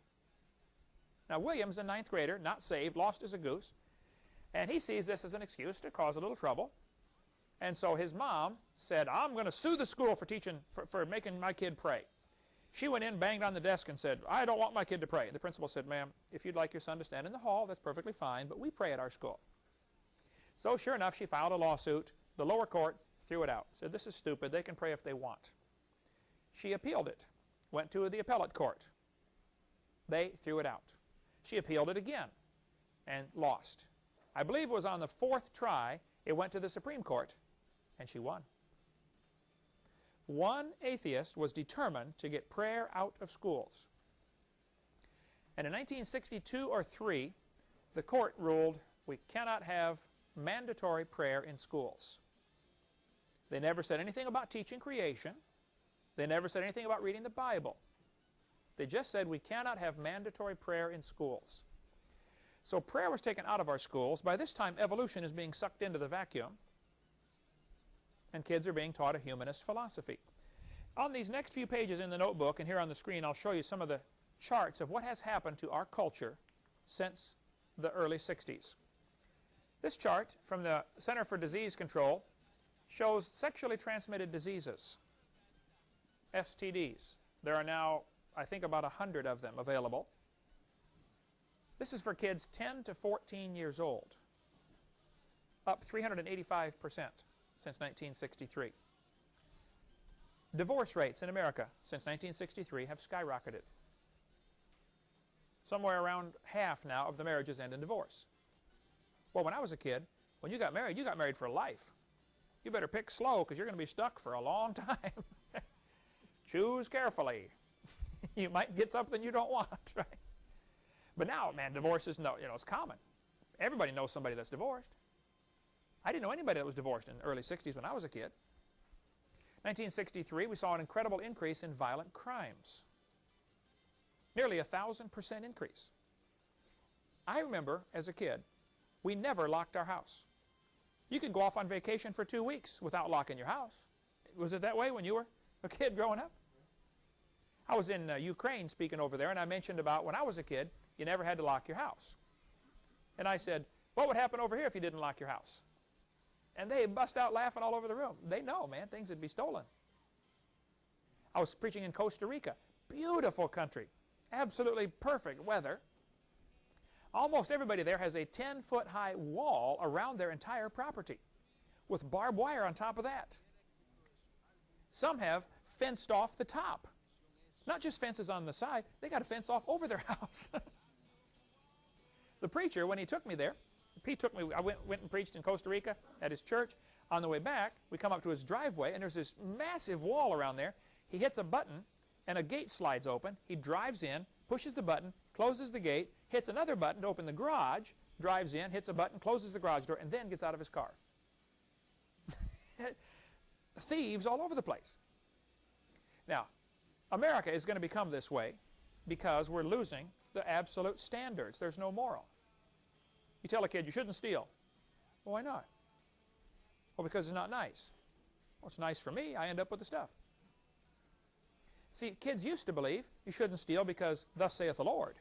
Now, William's a 9th grader, not saved, lost as a goose. And he sees this as an excuse to cause a little trouble. And so his mom said, I'm going to sue the school for making my kid pray. She went in, banged on the desk, and said, I don't want my kid to pray. The principal said, ma'am, if you'd like your son to stand in the hall, that's perfectly fine, but we pray at our school. So sure enough, she filed a lawsuit. The lower court threw it out. Said, this is stupid. They can pray if they want. She appealed it. Went to the appellate court. They threw it out. She appealed it again and lost. I believe it was on the 4th try. It went to the Supreme Court, and she won. One atheist was determined to get prayer out of schools. And in 1962 or 3, the court ruled we cannot have mandatory prayer in schools. They never said anything about teaching creation. They never said anything about reading the Bible. They just said we cannot have mandatory prayer in schools. So prayer was taken out of our schools. By this time, evolution is being sucked into the vacuum, and kids are being taught a humanist philosophy. On these next few pages in the notebook, and here on the screen, I'll show you some of the charts of what has happened to our culture since the early 60s. This chart from the Center for Disease Control shows sexually transmitted diseases, STDs. There are now, I think, about 100 of them available. This is for kids 10 to 14 years old, up 385% since 1963. Divorce rates in America since 1963 have skyrocketed. Somewhere around half now of the marriages end in divorce. Well, when I was a kid, when you got married for life. You better pick slow because you're going to be stuck for a long time. Choose carefully. You might get something you don't want, right? But now, man, divorce is it's common. Everybody knows somebody that's divorced. I didn't know anybody that was divorced in the early 60s when I was a kid. 1963, we saw an incredible increase in violent crimes. Nearly 1,000% increase. I remember, as a kid, we never locked our house. You could go off on vacation for 2 weeks without locking your house. Was it that way when you were a kid growing up? I was in Ukraine speaking over there, and I mentioned about when I was a kid, you never had to lock your house. And I said, what would happen over here if you didn't lock your house? And they bust out laughing all over the room. They know, man, things would be stolen. I was preaching in Costa Rica. Beautiful country. Absolutely perfect weather. Almost everybody there has a 10-foot high wall around their entire property with barbed wire on top of that. Some have fenced off the top. Not just fences on the side, they got a fence off over their house. The preacher, when he took me there, I went and preached in Costa Rica at his church. On the way back, we come up to his driveway, and there's this massive wall around there. He hits a button, and a gate slides open. He drives in, pushes the button, closes the gate, hits another button to open the garage, drives in, hits a button, closes the garage door, and then gets out of his car. Thieves all over the place. Now, America is going to become this way because we're losing the absolute standards. There's no moral. You tell a kid you shouldn't steal. Well, why not? Well, because it's not nice. Well, it's nice for me. I end up with the stuff. See, kids used to believe you shouldn't steal because thus saith the Lord.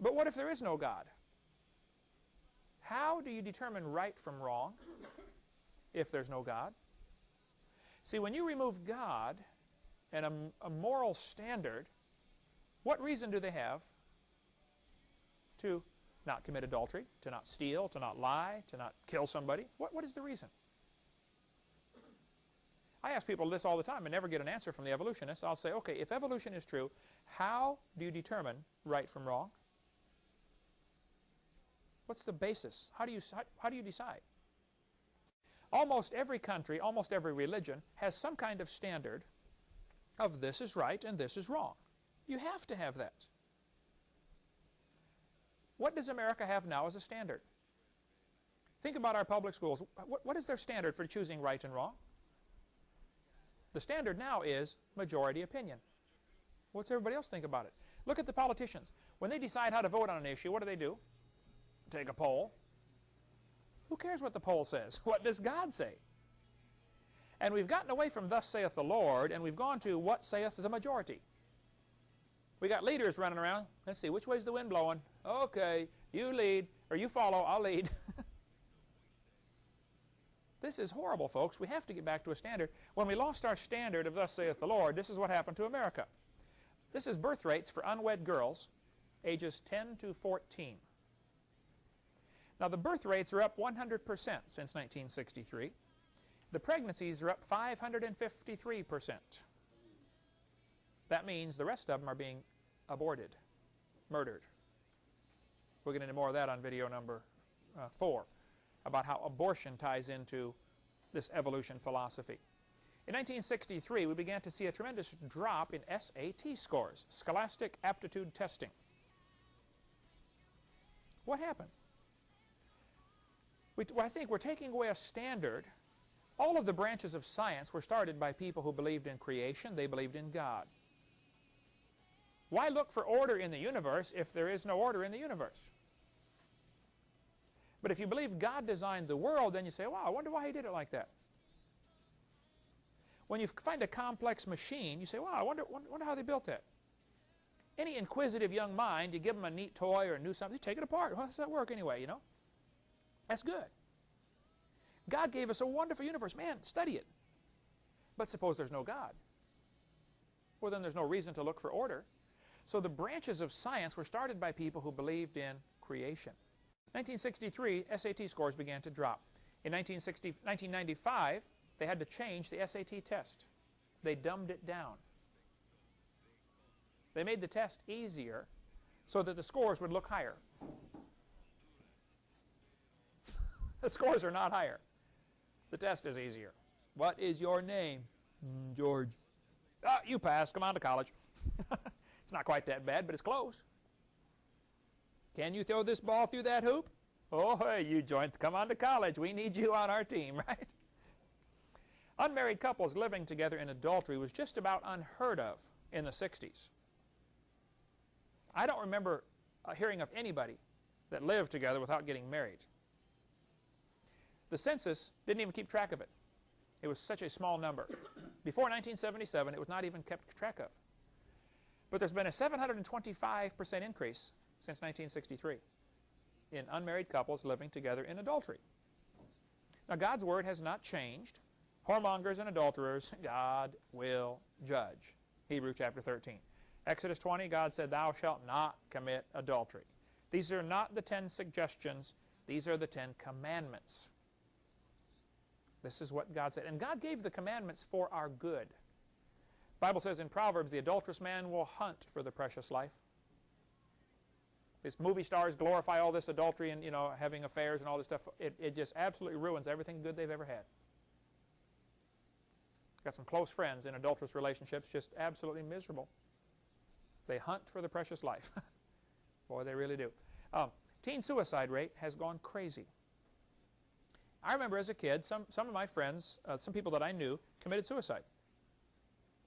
But what if there is no God? How do you determine right from wrong if there's no God? See, when you remove God and a moral standard, what reason do they have to not commit adultery, to not steal, to not lie, to not kill somebody? What is the reason? I ask people this all the time and never get an answer from the evolutionists. I'll say, okay, if evolution is true, how do you determine right from wrong? What's the basis? How do you decide? Almost every country, almost every religion has some kind of standard of this is right and this is wrong. You have to have that. What does America have now as a standard? Think about our public schools. What is their standard for choosing right and wrong? The standard now is majority opinion. What's everybody else think about it? Look at the politicians. When they decide how to vote on an issue, what do? Take a poll. Who cares what the poll says? What does God say? And we've gotten away from thus saith the Lord, and we've gone to what saith the majority. We got leaders running around. Let's see, which way's the wind blowing? Okay, you lead, or you follow, I'll lead. This is horrible, folks. We have to get back to a standard. When we lost our standard of thus saith the Lord, this is what happened to America. This is birth rates for unwed girls, ages 10 to 14. Now, the birth rates are up 100% since 1963. The pregnancies are up 553%. That means the rest of them are being aborted, murdered. We'll get into more of that on video number 4, about how abortion ties into this evolution philosophy. In 1963, we began to see a tremendous drop in SAT scores, Scholastic Aptitude Testing. What happened? I think we're taking away a standard. All of the branches of science were started by people who believed in creation. They believed in God. Why look for order in the universe if there is no order in the universe? But if you believe God designed the world, then you say, wow, I wonder why he did it like that. When you find a complex machine, you say, wow, I wonder how they built that. Any inquisitive young mind, you give them a neat toy or a new something, take it apart. How does that work anyway, you know? That's good. God gave us a wonderful universe. Man, study it. But suppose there's no God. Well, then there's no reason to look for order. So the branches of science were started by people who believed in creation. 1963, SAT scores began to drop. In 1995, they had to change the SAT test. They dumbed it down. They made the test easier so that the scores would look higher. The scores are not higher. The test is easier. What is your name? George. Ah, you passed. Come on to college. It's not quite that bad, but it's close. Can you throw this ball through that hoop? Oh, hey, you joined. Come on to college. We need you on our team, right? Unmarried couples living together in adultery was just about unheard of in the 60s. I don't remember hearing of anybody that lived together without getting married. The census didn't even keep track of it. It was such a small number. Before 1977, it was not even kept track of. But there's been a 725% increase since 1963 in unmarried couples living together in adultery. Now, God's word has not changed. Whoremongers and adulterers, God will judge. Hebrews chapter 13. Exodus 20, God said, thou shalt not commit adultery. These are not the 10 suggestions. These are the 10 commandments. This is what God said. And God gave the commandments for our good. The Bible says in Proverbs, the adulterous man will hunt for the precious life. These movie stars glorify all this adultery and, having affairs and all this stuff. It just absolutely ruins everything good they've ever had. Got some close friends in adulterous relationships, just absolutely miserable. They hunt for the precious life. Boy, they really do. Teen suicide rate has gone crazy. I remember as a kid, some of my friends, some people that I knew, committed suicide.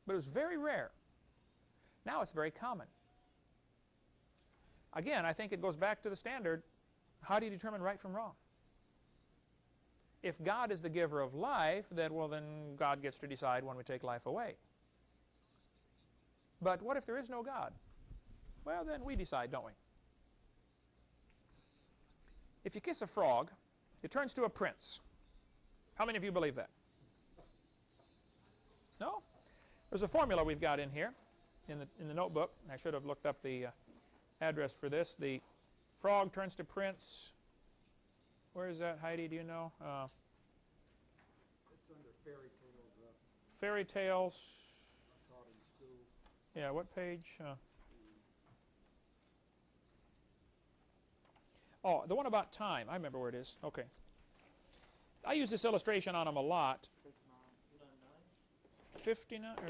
But it was very rare. Now it's very common. Again, I think it goes back to the standard, how do you determine right from wrong? if God is the giver of life, then, well, then God gets to decide when we take life away. But what if there is no God? Well, then we decide, don't we? If you kiss a frog, it turns to a prince. How many of you believe that? No? There's a formula we've got in here in the notebook. I should have looked up the address for this. The frog turns to prince. Where is that, Heidi? Do you know? It's under fairy tales. Fairy tales. Taught in school. Yeah, what page? Oh, the one about time. I remember where it is. Okay. I use this illustration on them a lot. 59, or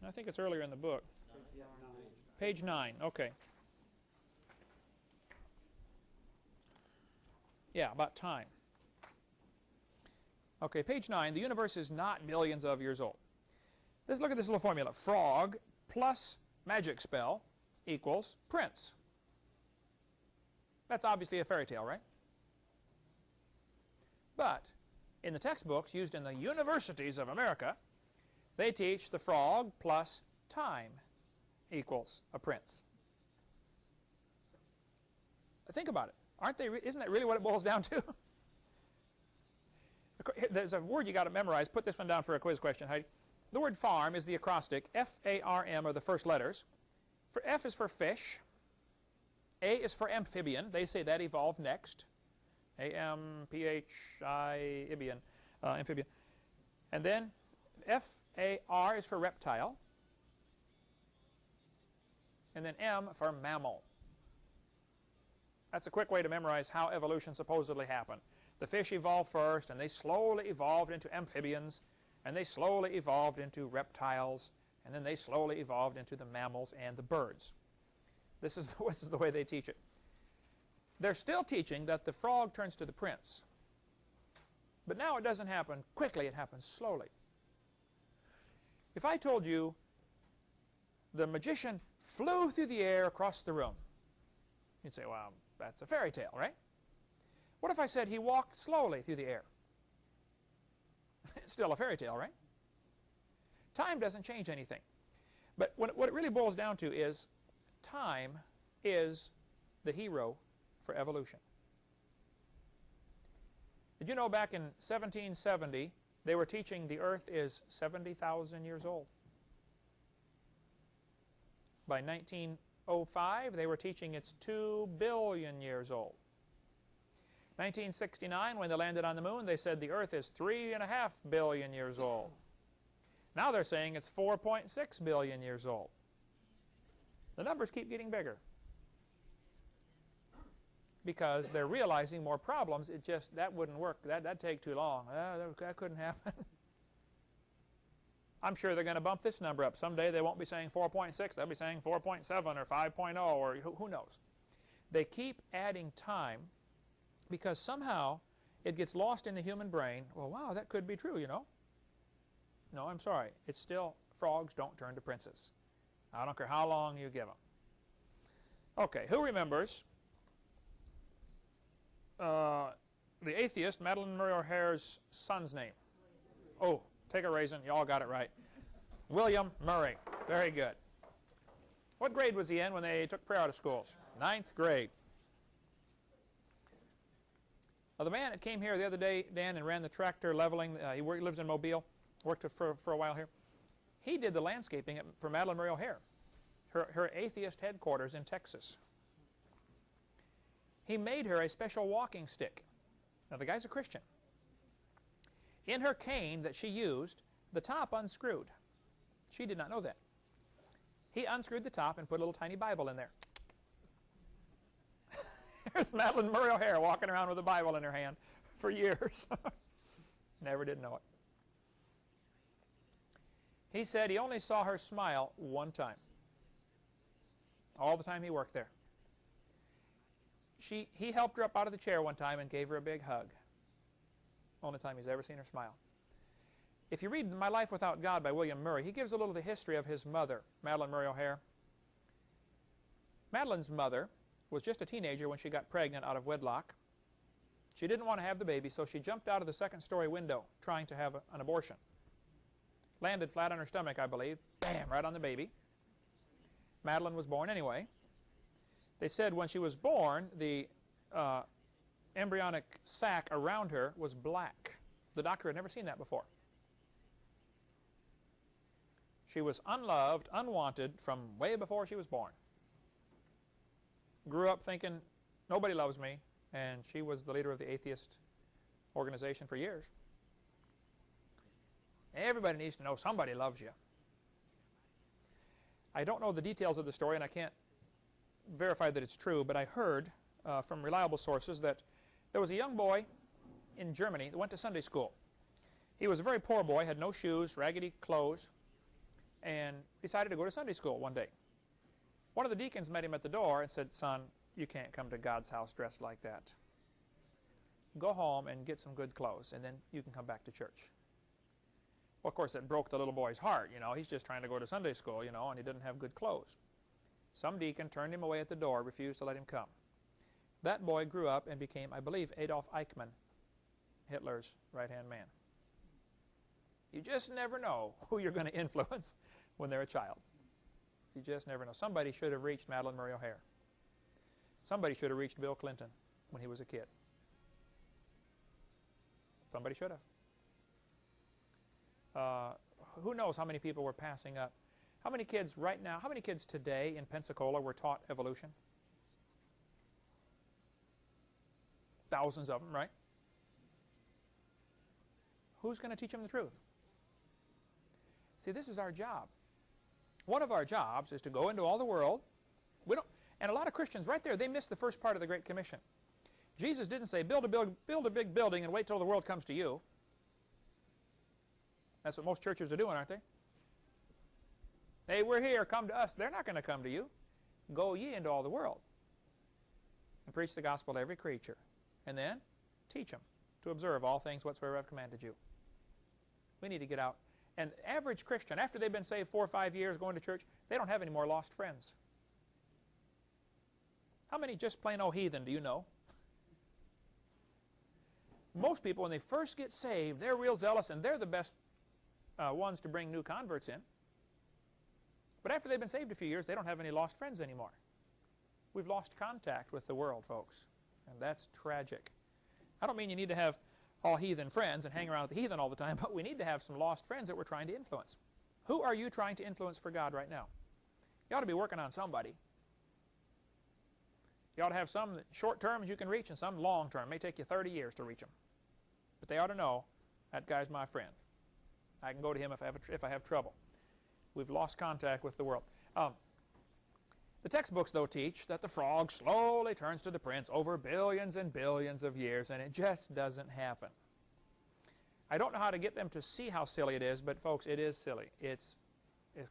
I think it's earlier in the book. Page 9. Okay. Yeah, about time. Okay, page 9. The universe is not millions of years old. Let's look at this little formula. Frog plus magic spell equals prince. That's obviously a fairy tale, right? But in the textbooks used in the universities of America, they teach the frog plus time equals a prince. Think about it. Isn't that really what it boils down to? There's a word you got to memorize. Put this one down for a quiz question, Heidi. The word farm is the acrostic. F-A-R-M are the first letters. For F is for fish. A is for amphibian. They say that evolved next. A-M-P-H-I-ibian, amphibian. And then F-A-R is for reptile. And then M for mammal. That's a quick way to memorize how evolution supposedly happened. The fish evolved first, and they slowly evolved into amphibians, and they slowly evolved into reptiles, and then they slowly evolved into the mammals and the birds. This is the way they teach it. They're still teaching that the frog turns to the prince. But now it doesn't happen quickly, it happens slowly. If I told you the magician flew through the air across the room, you'd say, well, that's a fairy tale, right? What if I said he walked slowly through the air? It's still a fairy tale, right? Time doesn't change anything. But what it really boils down to is time is the hero for evolution. Did you know back in 1770 they were teaching the earth is 70,000 years old? By 1905 they were teaching it's 2 billion years old. 1969 when they landed on the moon they said the earth is 3.5 billion years old. Now they're saying it's 4.6 billion years old. The numbers keep getting bigger because they're realizing more problems. It just, that wouldn't work. That'd take too long. That couldn't happen. I'm sure they're going to bump this number up. Someday they won't be saying 4.6. They'll be saying 4.7 or 5.0 or who knows. They keep adding time because somehow it gets lost in the human brain. Well, wow, that could be true, you know. No, I'm sorry. It's still frogs don't turn to princes. I don't care how long you give them. Okay, who remembers the atheist Madeleine Murray O'Hare's son's name? Oh, take a raisin. You all got it right. William Murray. Very good. What grade was he in when they took prayer out of schools? 9th grade. The man that came here the other day, Dan, and ran the tractor leveling, he lives in Mobile, worked for a while here. He did the landscaping for Madeleine Murray O'Hare, her atheist headquarters in Texas. He made her a special walking stick. Now, the guy's a Christian. In her cane that she used, the top unscrewed. She did not know that. He unscrewed the top and put a little tiny Bible in there. There's Madeleine Murray O'Hare walking around with a Bible in her hand for years. Never did know it. He said he only saw her smile one time. All the time he worked there. He helped her up out of the chair one time and gave her a big hug. Only time he's ever seen her smile. If you read My Life Without God by William Murray, he gives a little of the history of his mother, Madeleine Murray O'Hare. Madeleine's mother was just a teenager when she got pregnant out of wedlock. She didn't want to have the baby, so she jumped out of the second-story window trying to have an abortion. Landed flat on her stomach, I believe. Bam, right on the baby. Madeline was born anyway. They said when she was born, the embryonic sac around her was black. The doctor had never seen that before. She was unloved, unwanted from way before she was born. Grew up thinking, nobody loves me, and she was the leader of the atheist organization for years. Everybody needs to know somebody loves you. I don't know the details of the story, and I can't verify that it's true, but I heard from reliable sources that there was a young boy in Germany that went to Sunday school. He was a very poor boy, had no shoes, raggedy clothes, and decided to go to Sunday school one day. One of the deacons met him at the door and said, "Son, you can't come to God's house dressed like that. Go home and get some good clothes, and then you can come back to church." Well, of course, it broke the little boy's heart. You know, he's just trying to go to Sunday school, you know, and he didn't have good clothes. Some deacon turned him away at the door, refused to let him come. That boy grew up and became, I believe, Adolf Eichmann, Hitler's right-hand man. You just never know who you're going to influence when they're a child. You just never know. Somebody should have reached Madalyn Murray O'Hair. Somebody should have reached Bill Clinton when he was a kid. Somebody should have. Who knows how many people were passing up? How many kids right now, how many kids today in Pensacola were taught evolution? Thousands of them, right? Who's going to teach them the truth? See, this is our job. One of our jobs is to go into all the world. And a lot of Christians right there, they miss the first part of the Great Commission. Jesus didn't say, build a big building and wait till the world comes to you. That's what most churches are doing, aren't they? Hey, we're here, come to us. They're not going to come to you. Go ye into all the world and preach the gospel to every creature. And then teach them to observe all things whatsoever I've commanded you. We need to get out. And average Christian, after they've been saved 4 or 5 years going to church, they don't have any more lost friends. How many just plain old heathen do you know? Most people, when they first get saved, they're real zealous and they're the best ones to bring new converts in. But after they've been saved a few years, they don't have any lost friends anymore. We've lost contact with the world, folks. And that's tragic. I don't mean you need to have all heathen friends and hang around with the heathen all the time, but we need to have some lost friends that we're trying to influence. Who are you trying to influence for God right now? You ought to be working on somebody. You ought to have some short terms you can reach and some long term. It may take you 30 years to reach them. But they ought to know, that guy's my friend. I can go to him if I have trouble. We've lost contact with the world. The textbooks, though, teach that the frog slowly turns to the prince over billions and billions of years, and it just doesn't happen. I don't know how to get them to see how silly it is, but, folks, it is silly. It's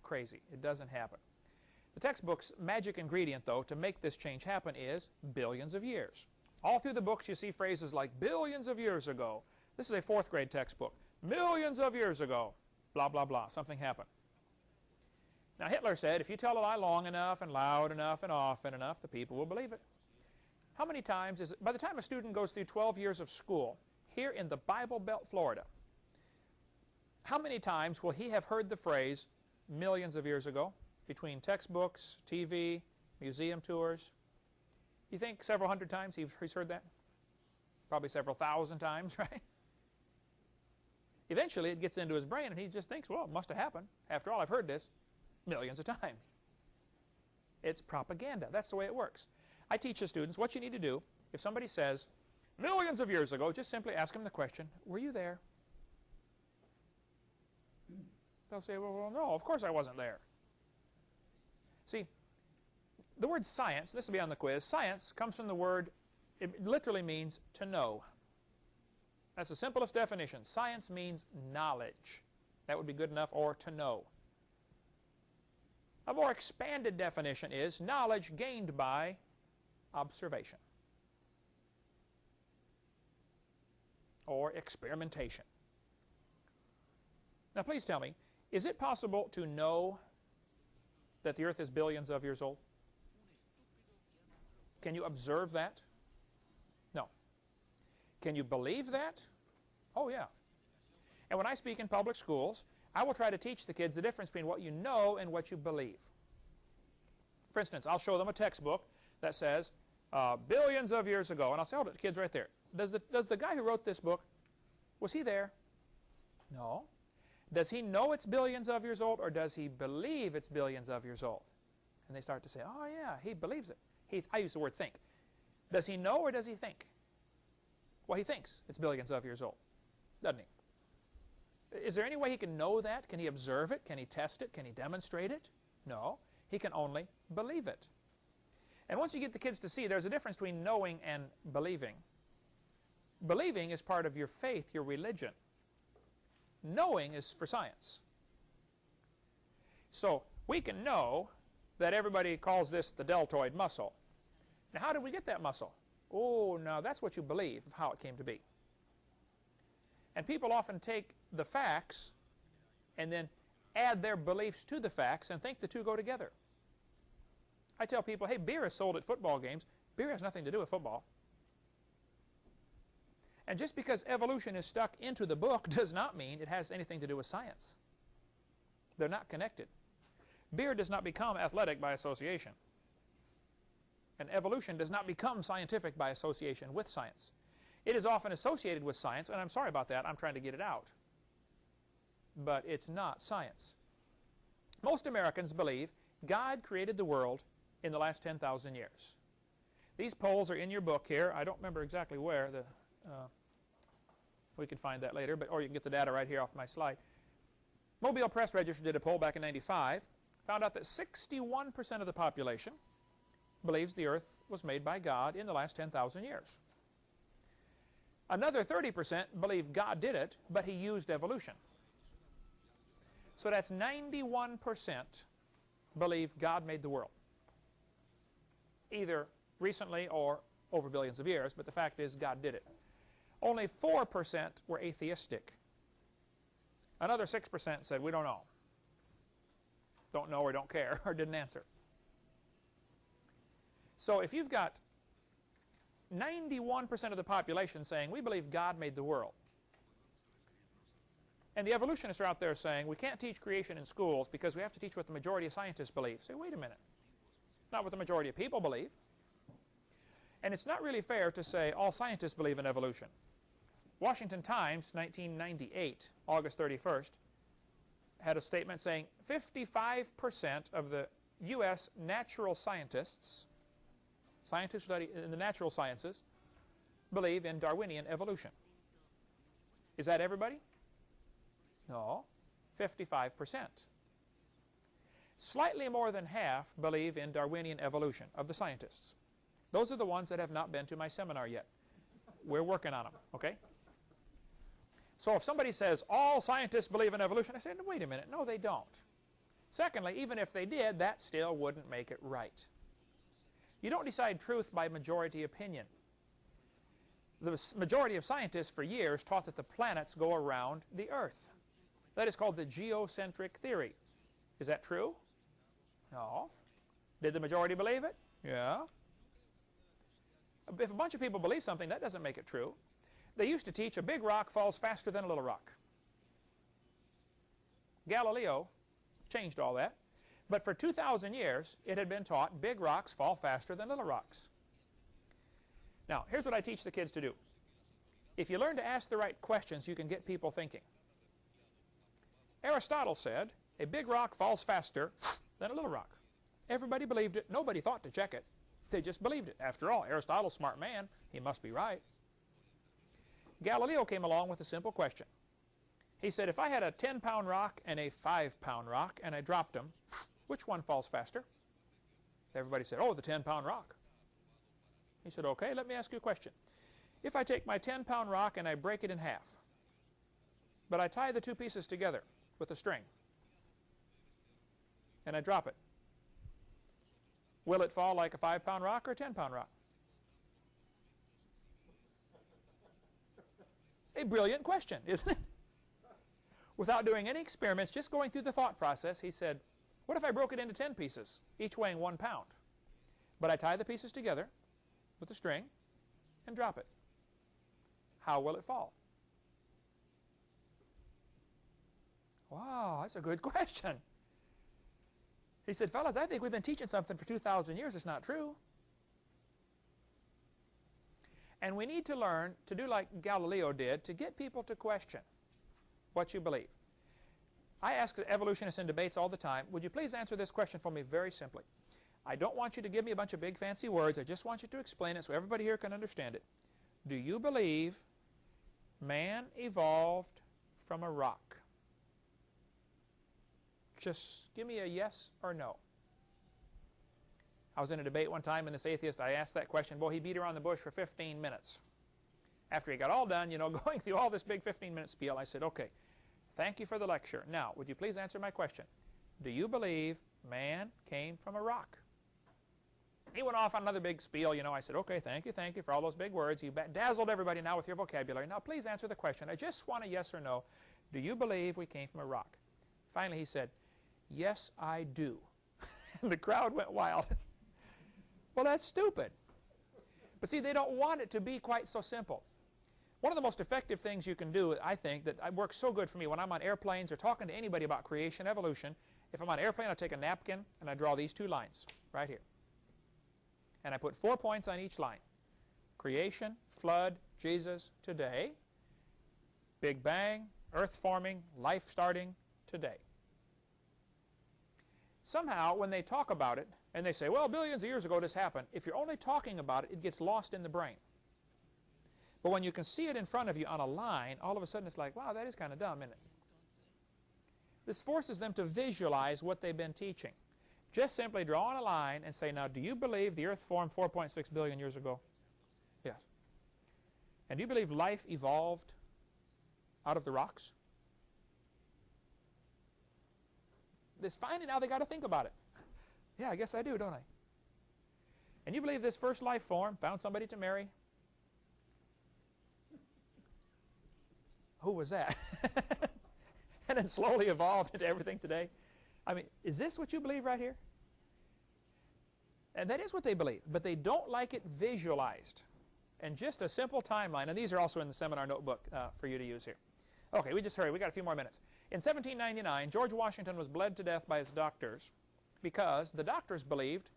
crazy. It doesn't happen. The textbook's magic ingredient, though, to make this change happen is billions of years. All through the books you see phrases like billions of years ago. This is a 4th grade textbook. Millions of years ago, blah, blah, blah. Something happened. Now, Hitler said, if you tell a lie long enough and loud enough and often enough, the people will believe it. How many times is it, by the time a student goes through 12 years of school, here in the Bible Belt, Florida, how many times will he have heard the phrase millions of years ago between textbooks, TV, museum tours? You think several hundred times he's heard that? Probably several thousand times, right? Eventually it gets into his brain and he just thinks, well, it must have happened. After all, I've heard this millions of times. It's propaganda. That's the way it works. I teach the students what you need to do. If somebody says, millions of years ago, just simply ask them the question, were you there? They'll say, well, no, of course I wasn't there. See, the word science, this will be on the quiz, science comes from the word, it literally means to know. That's the simplest definition. Science means knowledge. That would be good enough, or to know. A more expanded definition is knowledge gained by observation or experimentation. Now please tell me, is it possible to know that the earth is billions of years old? Can you observe that? No. Can you believe that? Oh, yeah. And when I speak in public schools, I will try to teach the kids the difference between what you know and what you believe. For instance, I'll show them a textbook that says billions of years ago, and I'll say, hold it, kids, right there. Does the guy who wrote this book, was he there? No. Does he know it's billions of years old, or does he believe it's billions of years old? And they start to say, oh, yeah, he believes it. I use the word think. Does he know or does he think? Well, he thinks it's billions of years old, doesn't he? Is there any way he can know that? Can he observe it? Can he test it? Can he demonstrate it? No. He can only believe it. And once you get the kids to see there's a difference between knowing and believing. Believing is part of your faith, your religion. Knowing is for science. So we can know that everybody calls this the deltoid muscle. Now, how did we get that muscle? Oh, now that's what you believe of how it came to be. And people often take the facts and then add their beliefs to the facts and think the two go together. I tell people, hey, beer is sold at football games. Beer has nothing to do with football. And just because evolution is stuck into the book does not mean it has anything to do with science. They're not connected. Beer does not become athletic by association. And evolution does not become scientific by association with science. It is often associated with science, and I'm sorry about that. I'm trying to get it out. But it's not science. Most Americans believe God created the world in the last 10,000 years. These polls are in your book here. I don't remember exactly where. We can find that later, or you can get the data right here off my slide. Mobile Press Register did a poll back in '95, found out that 61% of the population believes the earth was made by God in the last 10,000 years. Another 30% believe God did it, but he used evolution. So that's 91% believe God made the world, either recently or over billions of years, but the fact is God did it. Only 4% were atheistic. Another 6% said, we don't know. Don't know or don't care or didn't answer. So if you've got 91% of the population saying, we believe God made the world, and the evolutionists are out there saying, we can't teach creation in schools because we have to teach what the majority of scientists believe. Say, wait a minute. Not what the majority of people believe. And it's not really fair to say all scientists believe in evolution. Washington Times, 1998, August 31st, had a statement saying 55% of the U.S. natural scientists who study in the natural sciences, believe in Darwinian evolution. Is that everybody? No, 55%. Slightly more than half believe in Darwinian evolution of the scientists. Those are the ones that have not been to my seminar yet. We're working on them, okay? So if somebody says, all scientists believe in evolution, I say, no, wait a minute, no, they don't. Secondly, even if they did, that still wouldn't make it right. You don't decide truth by majority opinion. The majority of scientists for years taught that the planets go around the Earth. That is called the geocentric theory. Is that true? No. Did the majority believe it? Yeah. If a bunch of people believe something, that doesn't make it true. They used to teach a big rock falls faster than a little rock. Galileo changed all that. But for 2,000 years, it had been taught big rocks fall faster than little rocks. Now, here's what I teach the kids to do. If you learn to ask the right questions, you can get people thinking. Aristotle said, a big rock falls faster than a little rock. Everybody believed it. Nobody thought to check it. They just believed it. After all, Aristotle's a smart man. He must be right. Galileo came along with a simple question. He said, if I had a 10-pound rock and a 5-pound rock and I dropped them, which one falls faster? Everybody said, oh, the 10-pound rock. He said, okay, let me ask you a question. If I take my 10-pound rock and I break it in half, but I tie the two pieces together with a string, and I drop it, will it fall like a 5-pound rock or a 10-pound rock? A brilliant question, isn't it? Without doing any experiments, just going through the thought process, he said, what if I broke it into 10 pieces, each weighing 1 pound? But I tie the pieces together with a string and drop it. how will it fall? Wow, that's a good question. He said, fellas, I think we've been teaching something for 2,000 years that's not true. And we need to learn to do like Galileo did, to get people to question what you believe. I ask evolutionists in debates all the time, would you please answer this question for me very simply? I don't want you to give me a bunch of big fancy words. I just want you to explain it so everybody here can understand it. Do you believe man evolved from a rock? Just give me a yes or no. I was in a debate one time, and this atheist, I asked that question. Boy, he beat around the bush for 15 minutes. After he got all done, you know, going through all this big 15-minute spiel, I said, okay, thank you for the lecture. Now, would you please answer my question? Do you believe man came from a rock? He went off on another big spiel, you know. I said, okay, thank you for all those big words. You dazzled everybody now with your vocabulary. Now, please answer the question. I just want a yes or no. Do you believe we came from a rock? Finally, he said, yes, I do. And the crowd went wild. Well, that's stupid. But see, they don't want it to be quite so simple. One of the most effective things you can do, I think, that works so good for me when I'm on airplanes or talking to anybody about creation, evolution, if I'm on an airplane, I take a napkin and I draw these two lines right here. And I put 4 points on each line. Creation, flood, Jesus, today. Big Bang, earth forming, life starting, today. Somehow, when they talk about it, and they say, well, billions of years ago this happened, if you're only talking about it, it gets lost in the brain. But when you can see it in front of you on a line, all of a sudden it's like, wow, that is kind of dumb, isn't it? This forces them to visualize what they've been teaching. Just simply draw on a line and say, now, do you believe the earth formed 4.6 billion years ago? Yes. And do you believe life evolved out of the rocks? This finally now they got to think about it. Yeah, I guess I do, don't I? And you believe this first life form found somebody to marry? Who was that? And then slowly evolved into everything today. I mean, is this what you believe right here? And that is what they believe, but they don't like it visualized. And just a simple timeline, and these are also in the seminar notebook for you to use here. Okay, we just hurry. We got a few more minutes. In 1799, George Washington was bled to death by his doctors because the doctors believed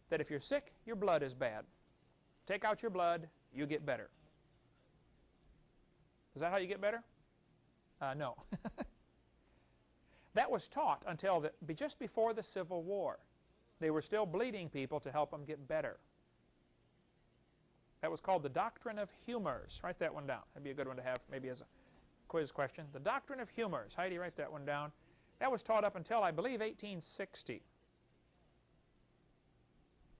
that if you're sick, your blood is bad. Take out your blood, you get better. Is that how you get better? No. That was taught until just before the Civil War. They were still bleeding people to help them get better. That was called the doctrine of humors. Write that one down. That'd be a good one to have maybe as a quiz question. The doctrine of humors. Heidi, write that one down. That was taught up until, I believe, 1860.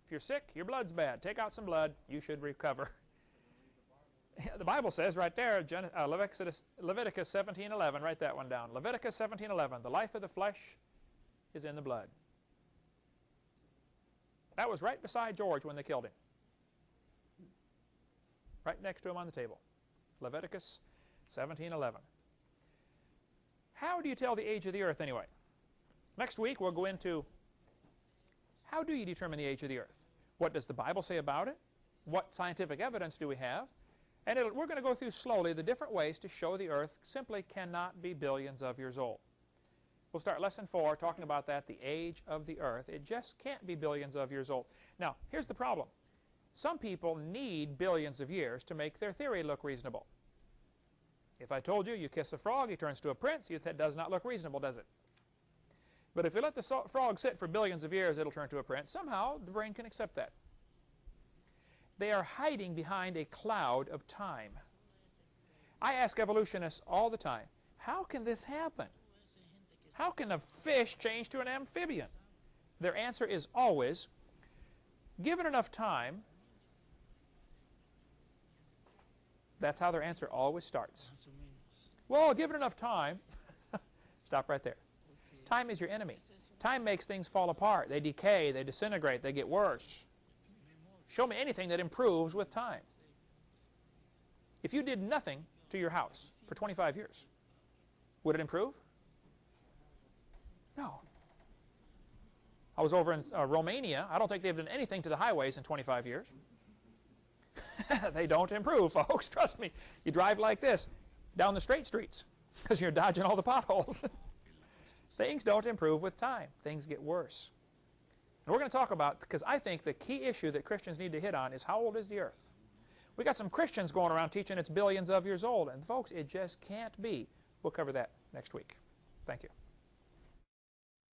If you're sick, your blood's bad. Take out some blood, you should recover. The Bible says right there, Leviticus 17:11, write that one down. Leviticus 17:11, the life of the flesh is in the blood. That was right beside George when they killed him. Right next to him on the table. Leviticus 17:11. How do you tell the age of the earth anyway? Next week we'll go into how do you determine the age of the earth? What does the Bible say about it? What scientific evidence do we have? And we're going to go through slowly the different ways to show the earth simply cannot be billions of years old. We'll start lesson 4 talking about that, the age of the earth. It just can't be billions of years old. Now, here's the problem. Some people need billions of years to make their theory look reasonable. If I told you, you kiss a frog, he turns to a prince, that does not look reasonable, does it? But if you let the frog sit for billions of years, it'll turn to a prince. Somehow, the brain can accept that. They are hiding behind a cloud of time. I ask evolutionists all the time, how can this happen? How can a fish change to an amphibian? Their answer is always, given enough time, that's how their answer always starts. Well, given enough time, stop right there. Time is your enemy. Time makes things fall apart. They decay, they disintegrate, they get worse. Show me anything that improves with time. If you did nothing to your house for 25 years, would it improve? No. I was over in Romania. I don't think they've done anything to the highways in 25 years. They don't improve, folks. Trust me. You drive like this down the straight streets because you're dodging all the potholes. Things don't improve with time. Things get worse. And we're going to talk about, because I think the key issue that Christians need to hit on is, how old is the earth? We got some Christians going around teaching it's billions of years old. And folks, it just can't be. We'll cover that next week. Thank you.